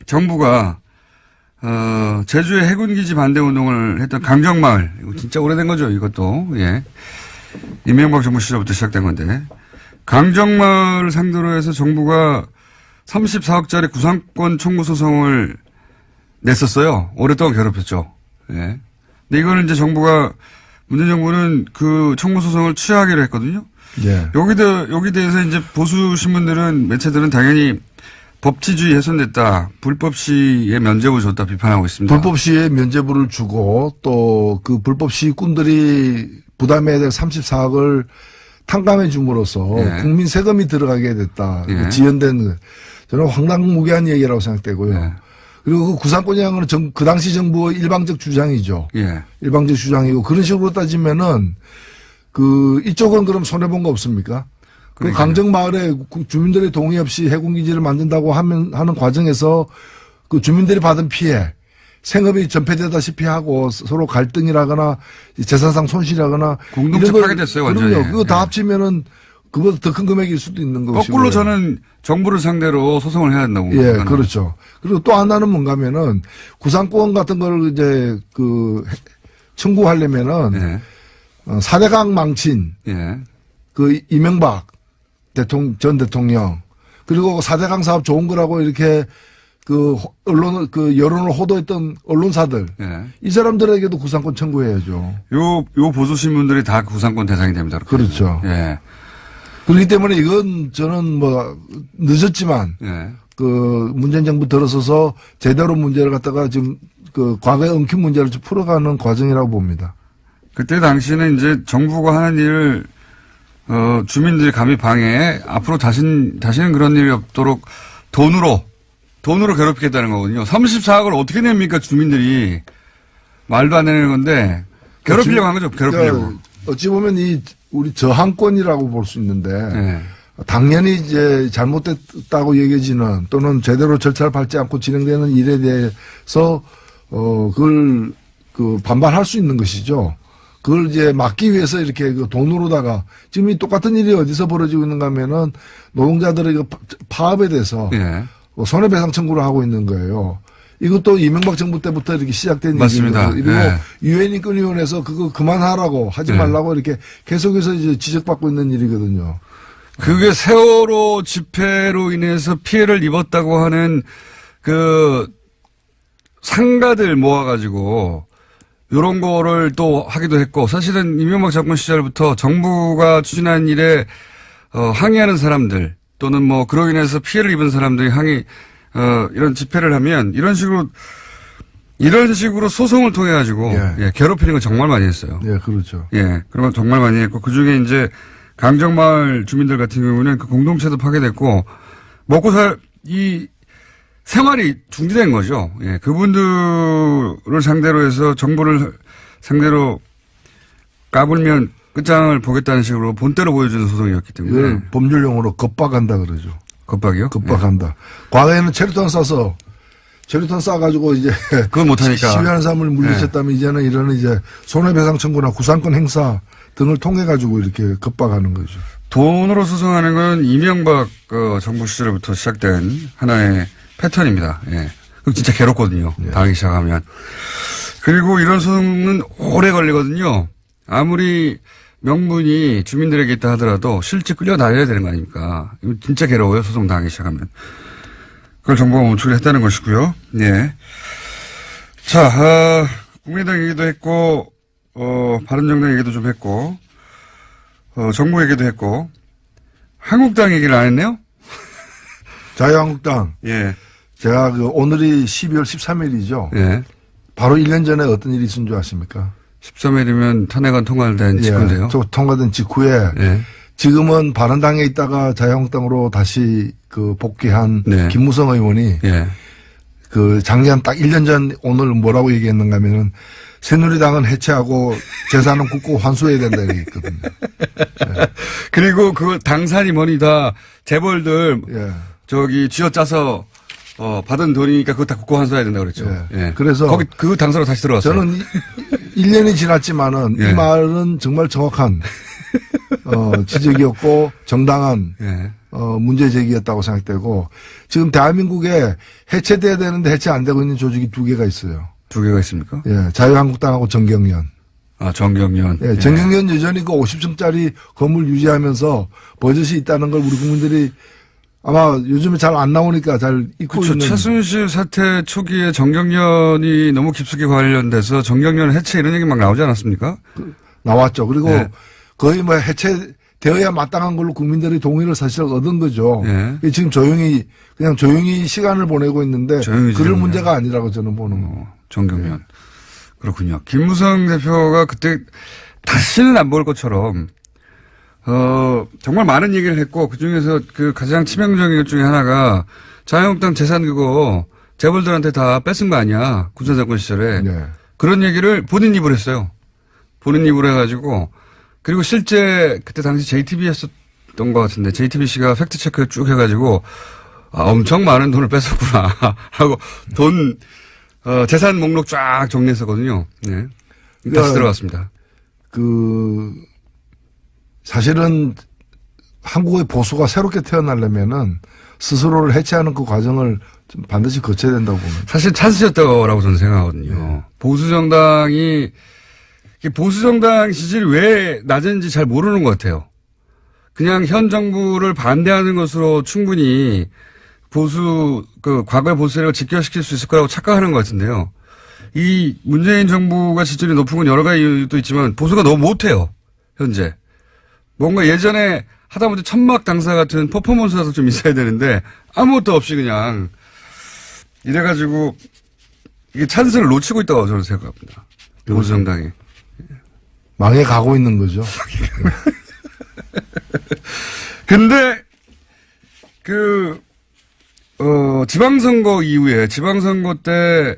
정부가 제주의 해군기지 반대 운동을 했던 강정마을. 이거 진짜 오래된 거죠, 이것도. 예. 이명박 정부 시절부터 시작된 건데. 강정마을을 상대로 해서 정부가 34억짜리 구상권 청구 소송을 냈었어요. 오랫동안 괴롭혔죠. 예. 근데 이거는 이제 문재인 정부는 그 청구 소송을 취하하기로 했거든요. 예. 여기 대해서 이제 보수 신문들은, 매체들은 당연히 법치주의 훼손됐다. 불법 시에 면죄부 줬다 비판하고 있습니다. 불법 시에 면죄부를 주고 또 그 불법 시꾼들이 부담해야 될 34억을 탕감해 줌으로써 예. 국민 세금이 들어가게 됐다. 예. 지연된 저는 황당무계한 얘기라고 생각되고요. 예. 그리고 그 구상권이라는 건 그 당시 정부의 일방적 주장이죠. 예. 일방적 주장이고 그런 식으로 따지면은 이쪽은 그럼 손해본 거 없습니까? 그 강정마을에 주민들의 동의 없이 해군기지를 만든다고 하는 과정에서 그 주민들이 받은 피해, 생업이 전폐되다시피 하고 서로 갈등이라거나 재산상 손실이라거나 공동체 파괴됐어요, 완전히. 그럼요. 그거 다 예. 합치면은 그보다 더 큰 금액일 수도 있는 것이고. 거꾸로 저는 정부를 상대로 소송을 해야 된다고. 예, 생각합니다. 그렇죠. 그리고 또 하나는 뭔가면은 구상권 같은 걸 이제 청구하려면은 예. 4대강 망친 예. 이명박 전 대통령 그리고 4대강 사업 좋은 거라고 이렇게 여론을 호도했던 언론사들 예. 이 사람들에게도 구상권 청구해야죠. 요 보수 신문들이 다 구상권 대상이 됩니다. 그렇죠. 예. 그렇기 때문에 이건 저는 늦었지만 예. 문재인 정부 들어서서 제대로 문제를 갖다가 지금 과거의 엉킨 문제를 좀 풀어가는 과정이라고 봅니다. 그때 당시는 이제 정부가 하는 일을 주민들이 감히 방해해 앞으로 다시는 그런 일이 없도록 돈으로 괴롭히겠다는 거거든요. 34억을 어떻게 냅니까 주민들이. 말도 안 되는 건데 괴롭히려고 한 거죠. 괴롭히려고. 어찌 보면 우리 저항권이라고 볼 수 있는데 예. 당연히 이제 잘못됐다고 여겨지는 또는 제대로 절차를 밟지 않고 진행되는 일에 대해서 그걸 반발할 수 있는 것이죠. 그걸 이제 막기 위해서 이렇게 돈으로다가 지금 이 똑같은 일이 어디서 벌어지고 있는가 하면은 노동자들의 파업에 대해서 예. 손해배상 청구를 하고 있는 거예요. 이것도 이명박 정부 때부터 이렇게 시작된 맞습니다. 일이거든요. 그리고 예. 유엔 인권위원회에서 그거 그만하라고 하지 예. 말라고 이렇게 계속해서 이제 지적받고 있는 일이거든요. 그게 세월호 집회로 인해서 피해를 입었다고 하는 그 상가들 모아가지고 요런 거를 또 하기도 했고 사실은 이명박 정권 시절부터 정부가 추진한 일에 항의하는 사람들 또는 뭐 그로 인해서 피해를 입은 사람들이 이런 집회를 하면 이런 식으로 소송을 통해 가지고 예, 괴롭히는 걸 정말 많이 했어요. 예, 그렇죠. 예, 그런 건 정말 많이 했고 그 중에 이제 강정마을 주민들 같은 경우는 그 공동체도 파괴됐고 먹고 이 생활이 중지된 거죠. 예, 그분들을 상대로 해서 정부를 상대로 까불면 끝장을 보겠다는 식으로 본때로 보여주는 소송이었기 때문에. 이걸 법률용어로 겁박한다 그러죠. 겁박이요? 겁박한다. 예. 과거에는 체류탄 쏴가지고 이제. 그건 못하니까. 시위하는 사람을 물리쳤다면 이제는 이런 이제 손해배상 청구나 구상권 행사 등을 통해 가지고 이렇게 겁박하는 거죠. 돈으로 소송하는 건 이명박 정부 시절부터 시작된 하나의 패턴입니다. 예. 그럼 진짜 괴롭거든요. 예. 당하기 시작하면. 그리고 이런 소송은 오래 걸리거든요. 아무리 명분이 주민들에게 있다 하더라도 실제 끌려다녀야 되는 거 아닙니까? 이거 진짜 괴로워요. 소송 당하기 시작하면. 그걸 정부가 멈추려 했다는 것이고요. 예. 자, 국민의당 얘기도 했고, 바른정당 얘기도 좀 했고, 정부 얘기도 했고, 한국당 얘기를 안 했네요? 자유한국당. 예. 제가 오늘이 12월 13일이죠. 예. 바로 1년 전에 어떤 일이 있은 줄 아십니까? 13일이면 탄핵안 통과된 직후인데요. 통과된 직후에 예. 지금은 바른당에 있다가 자유한국당으로 다시 복귀한 네. 김무성 의원이 예. 작년 딱 1년 전 오늘 뭐라고 얘기했는가 하면은 새누리당은 해체하고 재산은 굳고 환수해야 된다 이랬거든요. 예. 그리고 그 당산이 뭐니 다 재벌들 예. 쥐어짜서 받은 돈이니까 그거 다 국고 환수해야 된다 그랬죠. 예. 예. 그래서 거기 그 당사로 다시 들어왔어요. 저는 1년이 지났지만은 예. 이 말은 정말 정확한 지적이었고 정당한 예. 문제 제기였다고 생각되고 지금 대한민국에 해체돼야 되는데 해체 안 되고 있는 조직이 두 개가 있어요. 두 개가 있습니까? 예, 자유한국당하고 정경련. 아, 정경련. 예, 정경련 여전히 그 50층짜리 건물 유지하면서 버젓이 있다는 걸 우리 국민들이 아마 요즘에 잘 안 나오니까 잘 잊고 그렇죠. 있는. 최순실 사태 초기에 정경련이 너무 깊숙이 관련돼서 정경련 해체 이런 얘기 막 나오지 않았습니까? 나왔죠. 그리고 예. 거의 뭐 해체되어야 마땅한 걸로 국민들의 동의를 사실 얻은 거죠. 예. 지금 그냥 조용히 시간을 보내고 있는데 조용히 그럴 지내는군요. 문제가 아니라고 저는 보는 거. 정경련. 그렇군요. 김무성 대표가 그때 다시는 안 볼 것처럼 정말 많은 얘기를 했고 그중에서 그 가장 치명적인 것 중에 하나가 자유한국당 재산 그거 재벌들한테 다 뺏은 거 아니야. 군사정권 시절에. 네. 그런 얘기를 본인 입으로 했어요. 본인 입으로 해가지고 그리고 실제 그때 당시 JTBC였던 것 같은데 JTBC가 팩트체크 쭉 해가지고 엄청 많은 돈을 뺏었구나 하고 재산 목록 쫙 정리했었거든요. 네. 다시 들어갔습니다. 사실은 한국의 보수가 새롭게 태어나려면은 스스로를 해체하는 그 과정을 좀 반드시 거쳐야 된다고 봅니다. 사실 찬스였다고 저는 생각하거든요. 네. 보수정당 지지율이 왜 낮은지 잘 모르는 것 같아요. 그냥 현 정부를 반대하는 것으로 충분히 과거의 보수 세력을 직결시킬 수 있을 거라고 착각하는 것 같은데요. 이 문재인 정부가 지지율이 높은 건 여러 가지 이유도 있지만 보수가 너무 못해요. 현재. 뭔가 예전에 하다못해 천막 당사 같은 퍼포먼스라도 좀 있어야 되는데 아무것도 없이 그냥 이래가지고 이게 찬스를 놓치고 있다고 저는 생각합니다. 보수정당이. 망해 가고 있는 거죠. 근데 지방선거 이후에 지방선거 때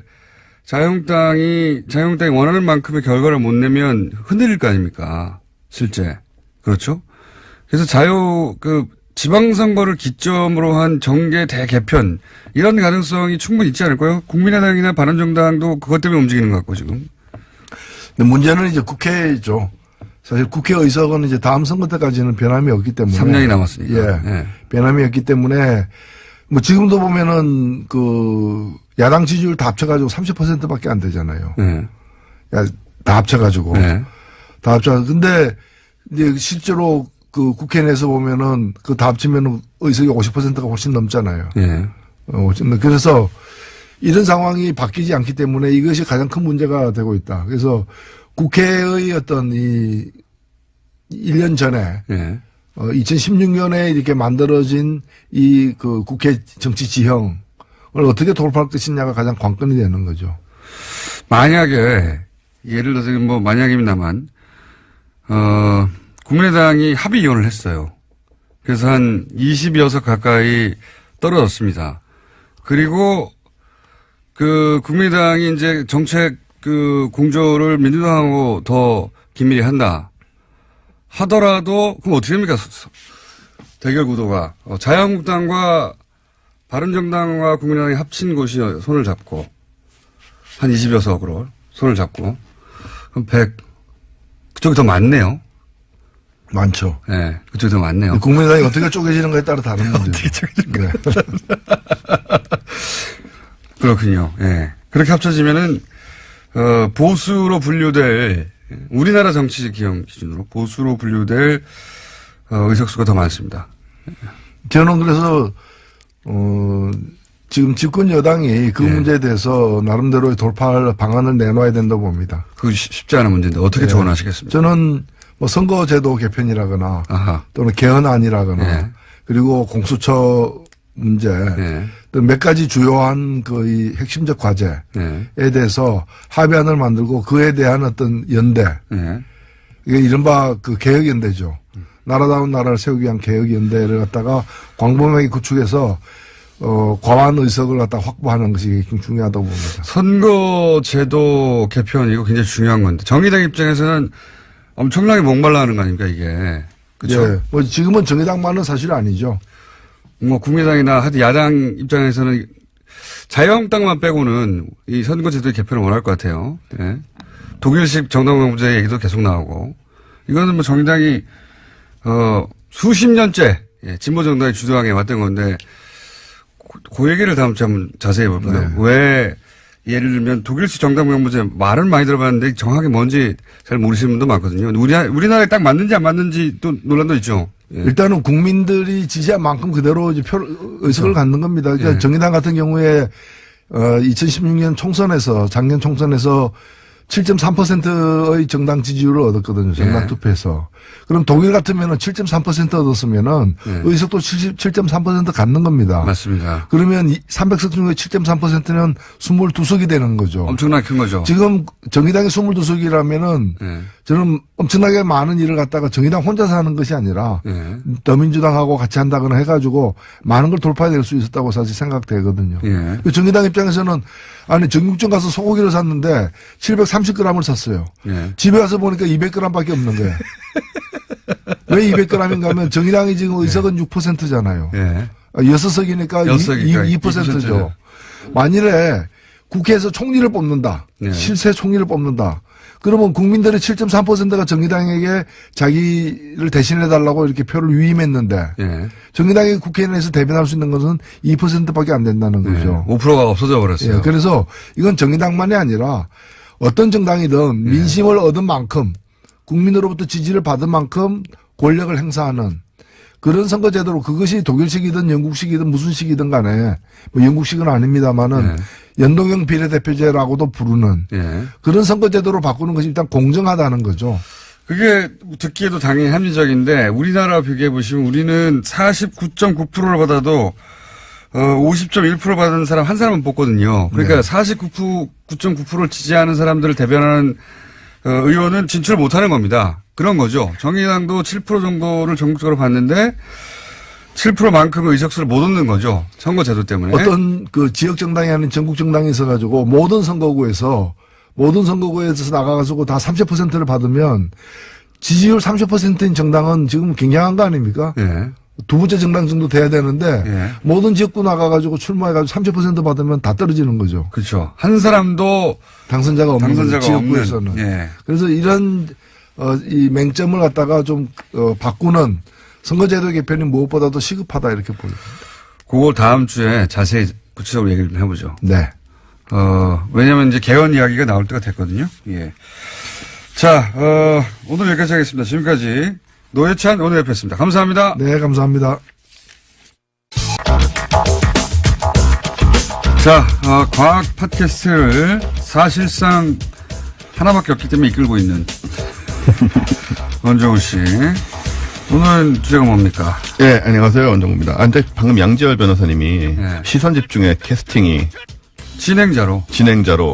자유한국당이 원하는 만큼의 결과를 못 내면 흔들릴 거 아닙니까? 실제. 그렇죠? 그래서 지방선거를 기점으로 한 정계 대개편, 이런 가능성이 충분히 있지 않을까요? 국민의당이나 바른정당도 그것 때문에 움직이는 것 같고, 지금. 근데 문제는 이제 국회죠. 사실 국회 의석은 이제 다음 선거 때까지는 변함이 없기 때문에. 3년이 남았으니까. 예. 변함이 없기 때문에, 지금도 보면은 야당 지지율 다 합쳐가지고 30%밖에 안 되잖아요. 네. 다 합쳐가지고. 네. 다 합쳐. 근데 이제 실제로 그 국회 내에서 보면은 그 다 합치면 의석이 50%가 훨씬 넘잖아요. 네. 그래서 이런 상황이 바뀌지 않기 때문에 이것이 가장 큰 문제가 되고 있다. 그래서 국회의 어떤 이 1년 전에 네. 2016년에 이렇게 만들어진 이 그 국회 정치 지형을 어떻게 돌파할 것이냐가 가장 관건이 되는 거죠. 만약에 예를 들어서 뭐 만약입니다만 국민의당이 합의 이혼을 했어요. 그래서 한 20여 석 가까이 떨어졌습니다. 그리고 그 국민의당이 이제 정책 그 공조를 민주당하고 더 긴밀히 한다 하더라도 그럼 어떻게 됩니까? 대결 구도가 자유한국당과 바른정당과 국민의당이 합친 곳이 손을 잡고 한 20여 석으로 손을 잡고 그럼 100 그쪽이 더 많네요. 많죠. 네, 그쪽이 더 많네요. 국민의당이 어떻게 쪼개지는가에 따라 다른 문제죠. 네. 그렇군요. 예. 네. 그렇게 합쳐지면은 보수로 분류될 우리나라 정치 기형 기준으로 보수로 분류될 의석수가 더 많습니다. 저는 그래서 지금 집권 여당이 그 문제에 대해서 나름대로의 돌파할 방안을 내놔야 된다고 봅니다. 그거 쉽지 않은 문제인데 어떻게 조언하시겠습니까? 저는 뭐 선거제도 개편이라거나 아하. 또는 개헌안이라거나 그리고 공수처 문제 또 몇 가지 주요한 그 이 핵심적 과제에 대해서 합의안을 만들고 그에 대한 어떤 연대 이게 이른바 그 개혁연대죠. 나라다운 나라를 세우기 위한 개혁연대를 갖다가 광범위하게 구축해서 과반 의석을 갖다 확보하는 것이 굉장히 중요하다고 봅니다. 선거제도 개편 이거 굉장히 중요한 건데 정의당 입장에서는 엄청나게 목말라 하는 거 아닙니까 이게. 그렇죠? 예. 뭐 지금은 정의당만은 사실 아니죠. 뭐 국민의당이나 하여튼 야당 입장에서는 자유한국당만 빼고는 이 선거제도 개편을 원할 것 같아요. 예. 독일식 정당방문제 얘기도 계속 나오고 이거는 뭐 정의당이 수십 년째 진보 정당이 주도하게 왔던 건데 그 얘기를 다음 주에 한번 자세히 볼까요? 네. 왜 예를 들면 독일식 정당방문제 말은 많이 들어봤는데 정확히 뭔지 잘 모르시는 분도 많거든요. 우리나라에 딱 맞는지 안 맞는지 또 논란도 있죠. 예. 일단은 국민들이 지지한 만큼 그대로 이제 의석을 갖는 겁니다. 그러니까 정의당 같은 경우에 2016년 총선에서 작년 총선에서 7.3%의 정당 지지율을 얻었거든요. 정당 투표에서. 그럼 독일 같으면은 7.3% 얻었으면은 의석도 7.3% 갖는 겁니다. 맞습니다. 그러면 300석 중에 7.3%는 22석이 되는 거죠. 엄청나게 큰 거죠. 지금 정의당이 22석이라면은 저는 엄청나게 많은 일을 갖다가 정의당 혼자서 하는 것이 아니라 더민주당하고 같이 한다거나 해가지고 많은 걸 돌파해낼 수 있었다고 사실 생각되거든요. 정의당 입장에서는 아니 정육점 가서 소고기를 샀는데 730g을 샀어요. 집에 와서 보니까 200g밖에 없는 거예요. 왜 200g인가 하면 정의당이 지금 의석은 6%잖아요. 6석이니까 2%죠. 만일에 국회에서 총리를 뽑는다. 실세 총리를 뽑는다. 그러면 국민들의 7.3%가 정의당에게 자기를 대신해달라고 이렇게 표를 위임했는데 정의당이 국회 내에서 대변할 수 있는 것은 2%밖에 안 된다는 거죠. 5%가 없어져 버렸어요. 그래서 이건 정의당만이 아니라 어떤 정당이든 민심을 얻은 만큼 국민으로부터 지지를 받은 만큼 권력을 행사하는 그런 선거제도로 그것이 독일식이든 영국식이든 무슨 식이든 간에 뭐 영국식은 아닙니다만은 연동형 비례대표제라고도 부르는 그런 선거제도로 바꾸는 것이 일단 공정하다는 거죠. 그게 듣기에도 당연히 합리적인데 우리나라 비교해 보시면 우리는 49.9%를 받아도 50.1% 받은 사람 한 사람은 뽑거든요. 그러니까 49.9%를 지지하는 사람들을 대변하는 의원은 진출 못하는 겁니다. 그런 거죠. 정의당도 7% 정도를 전국적으로 받는데 7%만큼의 의석수를 못 얻는 거죠. 선거제도 때문에. 어떤 그 지역 정당이 아닌 전국 정당이 있어가지고 모든 선거구에서 나가가지고 다 30%를 받으면 지지율 30%인 정당은 지금 굉장한 거 아닙니까? 두 번째 정당 정도 돼야 되는데 모든 지역구 나가가지고 출마해가지고 30% 받으면 다 떨어지는 거죠. 그렇죠. 한 사람도 당선자가 없는 지역구에서는. 그래서 이런 이 맹점을 갖다가 좀 바꾸는 선거제도 개편이 무엇보다도 시급하다 이렇게 보입니다. 그걸 다음 주에 자세히 구체적으로 얘기를 좀 해보죠. 네. 왜냐면 이제 개헌 이야기가 나올 때가 됐거든요. 예. 자, 오늘 여기까지 하겠습니다. 지금까지 노회찬 원내대표였습니다. 감사합니다. 네, 감사합니다. 자, 과학 팟캐스트를 사실상 하나밖에 없기 때문에 이끌고 있는 원종우 씨. 오늘 주제가 뭡니까? 네, 안녕하세요. 원종우입니다. 근데 방금 양지열 변호사님이 네. 시선 집중의 캐스팅이 진행자로.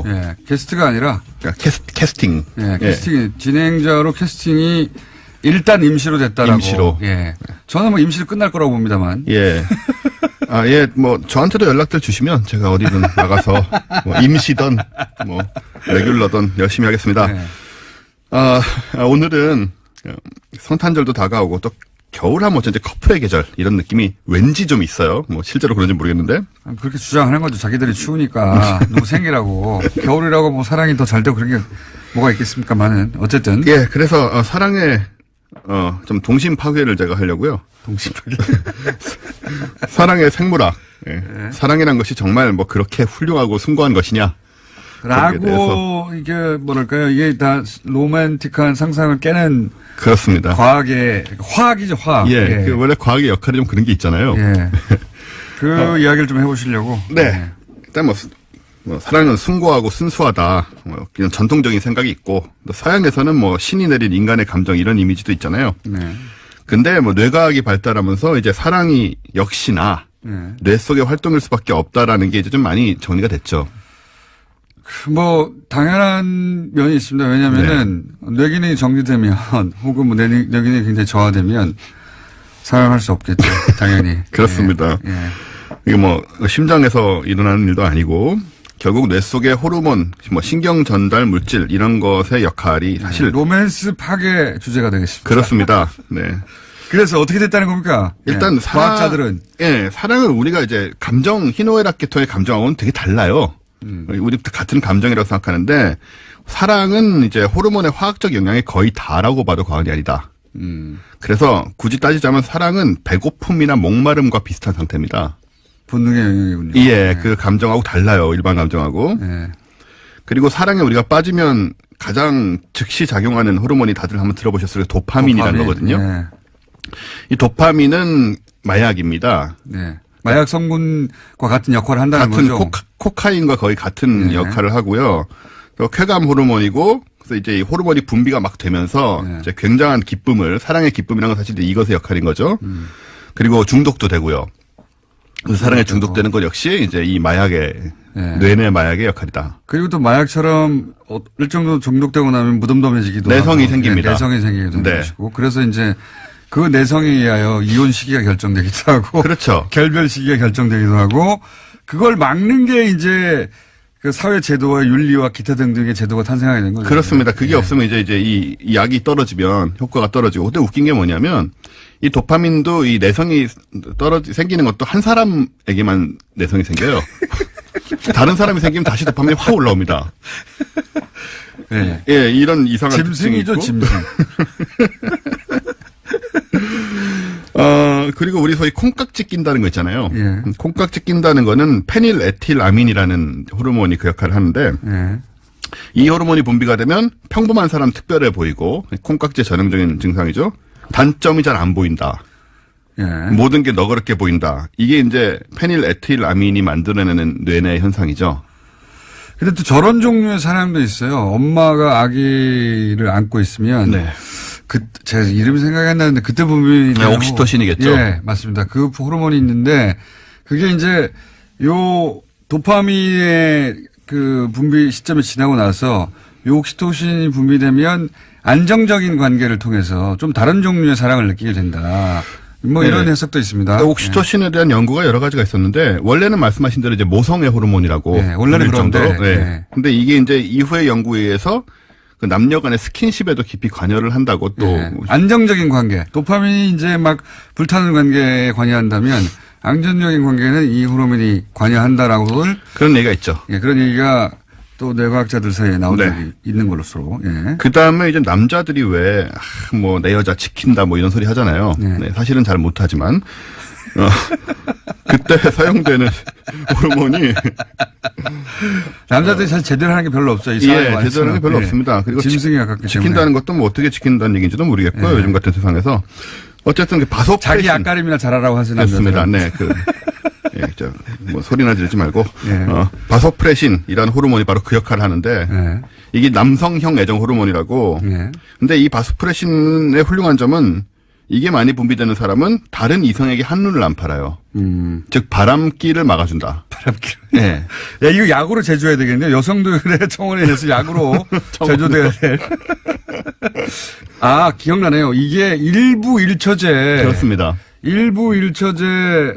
예, 게스트가 아니라. 그러니까 캐스팅. 예, 캐스팅이, 진행자로 캐스팅이 일단 임시로 됐다라고. 임시로. 예. 저는 뭐 임시로 끝날 거라고 봅니다만. 예. 예, 뭐, 저한테도 연락들 주시면 제가 어디든 나가서, 뭐, 임시든, 뭐, 레귤러든 열심히 하겠습니다. 네. 오늘은 성탄절도 다가오고 또 겨울하면 어쩐지 커플의 계절 이런 느낌이 왠지 좀 있어요. 뭐, 실제로 그런지 모르겠는데. 그렇게 주장하는 거죠. 자기들이 추우니까. 누구 생기라고. 겨울이라고 뭐 사랑이 더 잘 되고 그런 게 뭐가 있겠습니까만은. 어쨌든. 예, 그래서, 사랑의, 좀 동심 파괴를 제가 하려고요. 동심 파괴. 사랑의 생물학. 예. 네. 사랑이란 것이 정말 뭐 그렇게 훌륭하고 숭고한 것이냐. 라고, 이게 뭐랄까요. 이게 다 로맨틱한 상상을 깨는. 그렇습니다. 화학이죠, 화학. 예. 그 원래 과학의 역할이 좀 그런 게 있잖아요. 예. 그 이야기를 좀 해보시려고. 네. 일단 뭐 사랑은 숭고하고 순수하다. 뭐 그냥 전통적인 생각이 있고, 또 서양에서는 뭐 신이 내린 인간의 감정 이런 이미지도 있잖아요. 네. 근데 뭐 뇌과학이 발달하면서 이제 사랑이 역시나 네. 뇌 속의 활동일 수밖에 없다라는 게 이제 좀 많이 정리가 됐죠. 뭐 당연한 면이 있습니다. 왜냐하면은 뇌기능이 정지되면 혹은 뭐 뇌기능이 굉장히 저하되면 사용할 수 없겠죠. 당연히. 그렇습니다. 예. 이게 뭐 심장에서 일어나는 일도 아니고 결국 뇌 속의 호르몬, 뭐 신경 전달 물질 이런 것의 역할이 사실 로맨스 파괴 주제가 되겠습니다. 그렇습니다. 네. 그래서 어떻게 됐다는 겁니까? 일단 예. 과학자들은 사랑은 우리가 이제 감정 희노애락계통의 감정하고는 되게 달라요. 우리 같은 감정이라고 생각하는데 사랑은 이제 호르몬의 화학적 영향이 거의 다라고 봐도 과언이 아니다. 그래서 굳이 따지자면 사랑은 배고픔이나 목마름과 비슷한 상태입니다. 본능의 영역이군요. 예, 그 감정하고 달라요. 일반 감정하고. 예. 그리고 사랑에 우리가 빠지면 가장 즉시 작용하는 호르몬이 다들 한번 들어보셨을 거예요. 도파민이라는 거거든요. 예. 이 도파민은 마약입니다. 네. 마약 성분과 같은 역할을 한다는 같은 거죠. 코카인과 거의 같은 역할을 하고요. 쾌감 호르몬이고, 그래서 이제 이 호르몬이 분비가 막 되면서 이제 굉장한 기쁨을, 사랑의 기쁨이라는 건 사실 이것의 역할인 거죠. 그리고 중독도 되고요. 그래서 사랑에 중독되는 것 역시 이제 이 마약의, 뇌내 마약의 역할이다. 그리고 또 마약처럼 일정 정도 중독되고 나면 무덤덤해지기도 내성이 하고. 생깁니다. 내성이 생기기도 하는 네. 것이고. 그래서 이제 그 내성에 의하여 이혼 시기가 결정되기도 하고. 그렇죠. 결별 시기가 결정되기도 하고. 그걸 막는 게 이제 그 사회 제도와 윤리와 기타 등등의 제도가 탄생하게 된 거죠. 그렇습니다. 그게 없으면 이제 이 약이 떨어지면 효과가 떨어지고. 근데 웃긴 게 뭐냐면 이 도파민도 이 내성이 생기는 것도 한 사람에게만 내성이 생겨요. 다른 사람이 생기면 다시 도파민이 확 올라옵니다. 네. 예, 이런 이상한 짐승이죠, 특징이 있고. 짐승. 그리고 우리 소위 콩깍지 낀다는 거 있잖아요. 예. 콩깍지 낀다는 거는 페닐에틸아민이라는 호르몬이 그 역할을 하는데 예. 이 호르몬이 분비가 되면 평범한 사람 특별해 보이고 콩깍지의 전형적인 증상이죠. 단점이 잘 안 보인다. 예. 모든 게 너그럽게 보인다. 이게 이제 페닐에틸아민이 만들어내는 뇌내 현상이죠. 근데 또 저런 종류의 사람도 있어요. 엄마가 아기를 안고 있으면. 네. 제가 이름이 생각이 안 나는데 그때 분비. 네, 옥시토신이겠죠. 예, 맞습니다. 그 호르몬이 있는데 그게 이제 요 도파민의 그 분비 시점이 지나고 나서 요 옥시토신이 분비되면 안정적인 관계를 통해서 좀 다른 종류의 사랑을 느끼게 된다. 뭐 이런 해석도 있습니다. 옥시토신에 대한 연구가 여러 가지가 있었는데 원래는 말씀하신 대로 이제 모성의 호르몬이라고. 네, 원래는 그런데. 네. 근데 이게 이제 이후의 연구에 의해서 그 남녀 간의 스킨십에도 깊이 관여를 한다고 또. 네. 안정적인 관계. 도파민이 이제 막 불타는 관계에 관여한다면 안정적인 관계는 이 호르몬이 관여한다라고. 그런 얘기가 있죠. 예, 그런 얘기가 또 뇌과학자들 사이에 나온 적이 있는 걸로서. 예. 그 다음에 이제 남자들이 왜, 뭐, 내 여자 지킨다 뭐 이런 소리 하잖아요. 네, 사실은 잘 못하지만. 그때 사용되는 호르몬이 남자들이 사실 제대로 하는 게 별로 없어요. 이 사회 안에서는. 제대로 하는 게 별로 없습니다. 그리고 짐승에 가깝기 지킨다는 때문에. 것도 뭐 어떻게 지킨다는 얘기인지도 모르겠고요. 요즘 같은 세상에서. 어쨌든 바소 자기 프레신. 앞가림이나 잘하라고 하시는 맞습니다. 남자들. 네. 뭐 소리나 지르지 말고. 예. 바소프레신이라는 호르몬이 바로 그 역할을 하는데 예. 이게 남성형 애정 호르몬이라고. 예. 근데 이 바소프레신의 훌륭한 점은 이게 많이 분비되는 사람은 다른 이성에게 한눈을 안 팔아요. 즉 바람기를 막아준다. 바람길. 네. 야, 이거 약으로 제조해야 되겠네요. 여성들의 청원에서 약으로 제조돼야 될. 아, 기억나네요. 이게 일부 일처제. 그렇습니다. 일부 일처제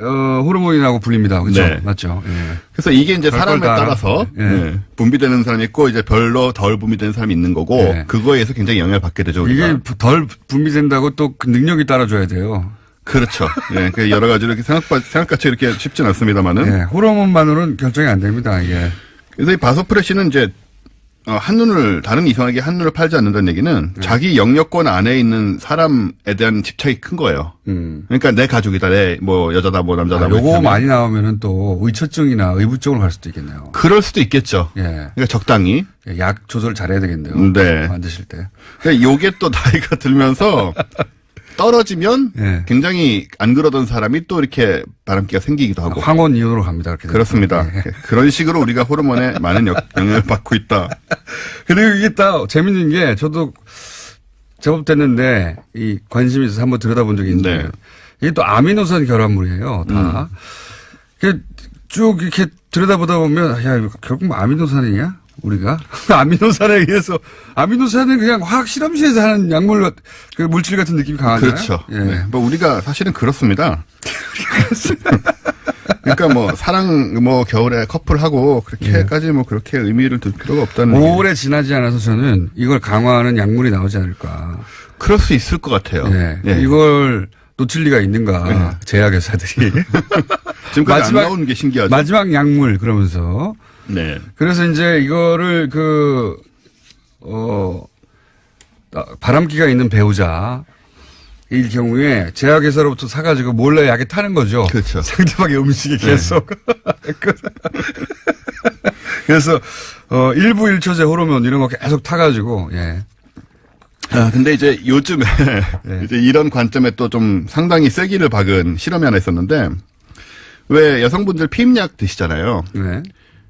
호르몬이라고 불립니다. 그렇죠? 네. 맞죠? 예. 그래서 이게 이제 사람에 다 따라서 예. 분비되는 사람이 있고 이제 별로 덜 분비되는 사람이 있는 거고 예. 그거에 의해서 굉장히 영향을 받게 되죠. 우리가. 이게 덜 분비된다고 또 그 능력이 따라줘야 돼요. 그렇죠. 예, 그 여러 가지로 이렇게 생각같이 이렇게 쉽진 않습니다만은. 예. 호르몬만으로는 결정이 안 됩니다. 이게. 그래서 이 바소프레신은 이제 다른 이성에게 한눈을 팔지 않는다는 얘기는 자기 영역권 안에 있는 사람에 대한 집착이 큰 거예요. 그러니까 내 가족이다, 내 뭐 여자다, 뭐 남자다. 뭐 요거 이렇게 많이 나오면은 또 의처증이나 의부증으로 갈 수도 있겠네요. 그럴 수도 있겠죠. 예. 그러니까 적당히. 약 조절 잘해야 되겠네요. 네. 만드실 때. 그러니까 요게 또 나이가 들면서 떨어지면 예. 굉장히 안 그러던 사람이 또 이렇게 바람기가 생기기도 하고. 황혼 이혼으로 갑니다. 그렇게 그렇습니다. 예. 그런 식으로 우리가 호르몬에 많은 영향을 받고 있다. 그리고 이게 딱 재밌는 게 저도 제법 됐는데 이 관심이 있어서 한번 들여다본 적이 있는데 네. 이게 또 아미노산 결합물이에요. 다. 쭉 이렇게 들여다보다 보면 야 이거 결국 뭐 아미노산이냐? 우리가 아미노산에 의해서 아미노산은 그냥 화학 실험실에서 하는 약물 그 물질 같은 느낌이 강하잖아요. 그렇죠. 예. 네. 뭐 우리가 사실은 그렇습니다. 그러니까 뭐 사랑 뭐 겨울에 커플하고 그렇게까지 뭐 그렇게 의미를 둘 필요가 없다는. 오래 지나지 않아서 저는 이걸 강화하는 약물이 나오지 않을까. 그럴 수 있을 것 같아요. 예. 예. 이걸 놓칠 리가 있는가. 제약회사들이. 지금까지 안 나오는 게 신기하죠. 마지막 약물 그러면서. 네. 그래서 이제 이거를 바람기가 있는 배우자 일 경우에 제약회사로부터 사가지고 몰래 약에 타는 거죠. 그렇죠. 상대방의 음식에 계속. 그래서 일부 일처제 호르몬 이런 거 계속 타가지고 예. 근데 이제 요즘에 네. 이제 이런 관점에 또 좀 상당히 세기를 박은 실험이 하나 있었는데 왜 여성분들 피임약 드시잖아요. 네.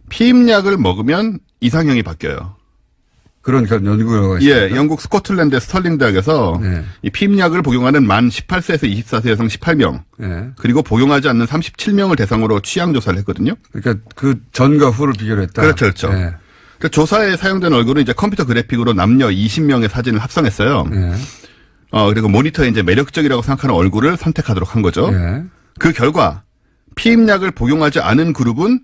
피임약을 먹으면 이상형이 바뀌어요. 그런 연구 결과가 있습니다. 예, 영국 스코틀랜드 스털링 대학에서 네. 이 피임약을 복용하는 만 18세에서 24세 여성 18명 네. 그리고 복용하지 않는 37명을 대상으로 취향 조사를 했거든요. 그러니까 그 전과 후를 비교를 했다. 그렇죠, 그렇죠. 네. 그 조사에 사용된 얼굴은 이제 컴퓨터 그래픽으로 남녀 20명의 사진을 합성했어요. 네. 그리고 모니터에 이제 매력적이라고 생각하는 얼굴을 선택하도록 한 거죠. 네. 그 결과 피임약을 복용하지 않은 그룹은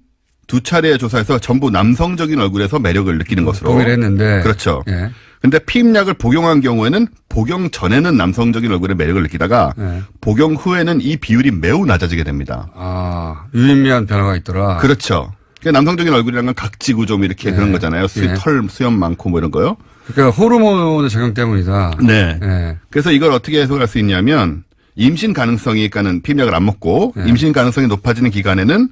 두 차례의 조사에서 전부 남성적인 얼굴에서 매력을 느끼는 것으로. 동의를 했는데. 그렇죠. 예. 근데 피임약을 복용한 경우에는 복용 전에는 남성적인 얼굴에 매력을 느끼다가 네. 복용 후에는 이 비율이 매우 낮아지게 됩니다. 아, 유의미한 변화가 있더라. 그렇죠. 그러니까 남성적인 얼굴이라는 건 각지고 좀 이렇게 네. 그런 거잖아요. 네. 털, 수염 많고 뭐 이런 거요. 그러니까 호르몬의 작용 때문이다. 네. 네. 그래서 이걸 어떻게 해석할 수 있냐면 임신 가능성이니까는 피임약을 안 먹고 네. 임신 가능성이 높아지는 기간에는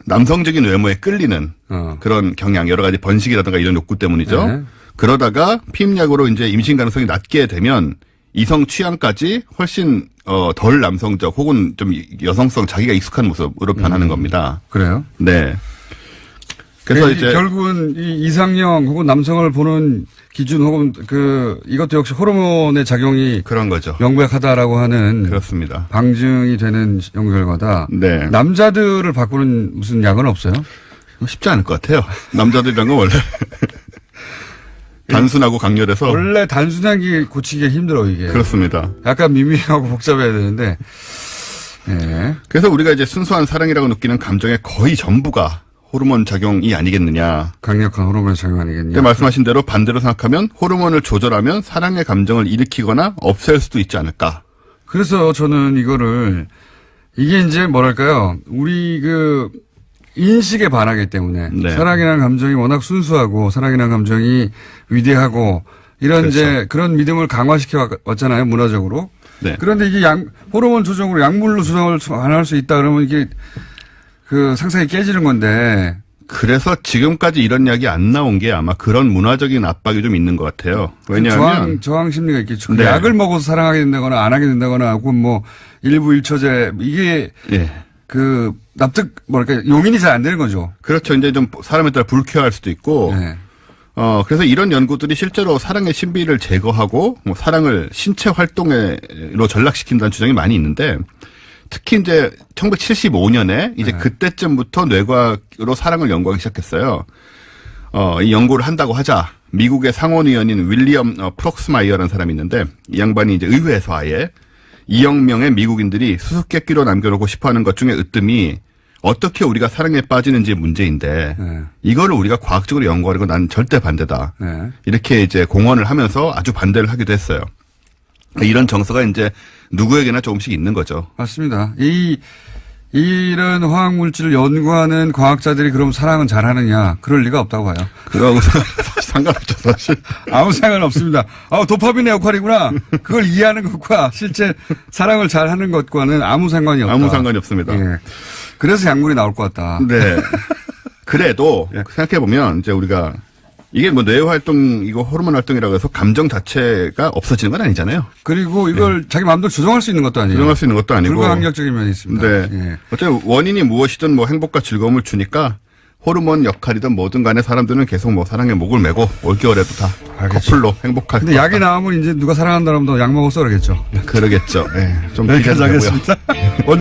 남성적인 외모에 끌리는 그런 경향, 여러 가지 번식이라든가 이런 욕구 때문이죠. 네. 그러다가 피임약으로 이제 임신 가능성이 낮게 되면 이성 취향까지 훨씬 덜 남성적 혹은 좀 여성성 자기가 익숙한 모습으로 변하는 겁니다. 그래요? 네. 그래서 이제 결국은 이 이상형 혹은 남성을 보는 기준 혹은 이것도 역시 호르몬의 작용이 그런 거죠. 명백하다라고 하는 그렇습니다. 방증이 되는 연구 결과다. 네. 남자들을 바꾸는 무슨 약은 없어요? 쉽지 않을 것 같아요. 남자들이란 건 원래 단순하고 강렬해서 원래 단순한 게 고치기가 힘들어 이게. 그렇습니다. 약간 미미하고 복잡해야 되는데. 네. 그래서 우리가 이제 순수한 사랑이라고 느끼는 감정의 거의 전부가 호르몬 작용이 아니겠느냐. 강력한 호르몬 작용 아니겠냐. 근데 말씀하신 대로 반대로 생각하면 호르몬을 조절하면 사랑의 감정을 일으키거나 없앨 수도 있지 않을까. 그래서 저는 이게 이제 뭐랄까요. 우리 인식에 반하기 때문에. 네. 사랑이라는 감정이 워낙 순수하고 사랑이라는 감정이 위대하고 이런 그렇죠. 이제 그런 믿음을 강화시켜 왔잖아요. 문화적으로. 네. 그런데 이게 호르몬 조정으로 약물로 조정을 안 할 수 있다 그러면 이게 상상이 깨지는 건데 그래서 지금까지 이런 이야기 안 나온 게 아마 그런 문화적인 압박이 좀 있는 것 같아요. 왜냐하면 저항 심리가 있겠죠. 네. 약을 먹어서 사랑하게 된다거나 안 하게 된다거나 혹은 뭐 일부 일처제 이게 예. 그 납득 뭐랄까 용인이 잘 안 되는 거죠. 그렇죠. 이제 좀 사람에 따라 불쾌할 수도 있고 네. 그래서 이런 연구들이 실제로 사랑의 신비를 제거하고 뭐 사랑을 신체 활동으로 전락시킨다는 주장이 많이 있는데 특히 이제 1975년에 이제 네. 그때쯤부터 뇌과학으로 사랑을 연구하기 시작했어요. 이 연구를 한다고 하자 미국의 상원의원인 윌리엄 프록스마이어라는 사람이 있는데 이 양반이 이제 의회에서 아예 2억 명의 미국인들이 수수께끼로 남겨놓고 싶어하는 것 중에 으뜸이 어떻게 우리가 사랑에 빠지는지 문제인데 네. 이거를 우리가 과학적으로 연구하는 건 난 절대 반대다. 네. 이렇게 이제 공언을 하면서 아주 반대를 하기도 했어요. 이런 정서가 이제 누구에게나 조금씩 있는 거죠. 맞습니다. 이런 화학 물질을 연구하는 과학자들이 그럼 사랑은 잘하느냐? 그럴 리가 없다고 봐요. 그거하고 상관없죠, 사실. 아무 상관 없습니다. 도파민의 역할이구나. 그걸 이해하는 것과 실제 사랑을 잘하는 것과는 아무 상관이 없다. 아무 상관이 없습니다. 예. 그래서 약물이 나올 것 같다. 네. 그래도 생각해보면 이제 우리가 이게 뭐 뇌 활동, 이거 호르몬 활동이라고 해서 감정 자체가 없어지는 건 아니잖아요. 그리고 이걸 자기 마음대로 조정할 수 있는 것도 아니에요. 조정할 수 있는 것도 아니고. 불가항력적인 면이 있습니다. 네. 예. 어쨌든 원인이 무엇이든 뭐 행복과 즐거움을 주니까 호르몬 역할이든 뭐든 간에 사람들은 계속 뭐 사랑에 목을 메고 올겨울에도 다 알겠죠. 커플로 행복할 근데 것 약이 같다. 나오면 이제 누가 사랑한다면 약 먹어서 그러겠죠. 그러겠죠. 네. 좀 여기까지 기대되고요. 하겠습니다.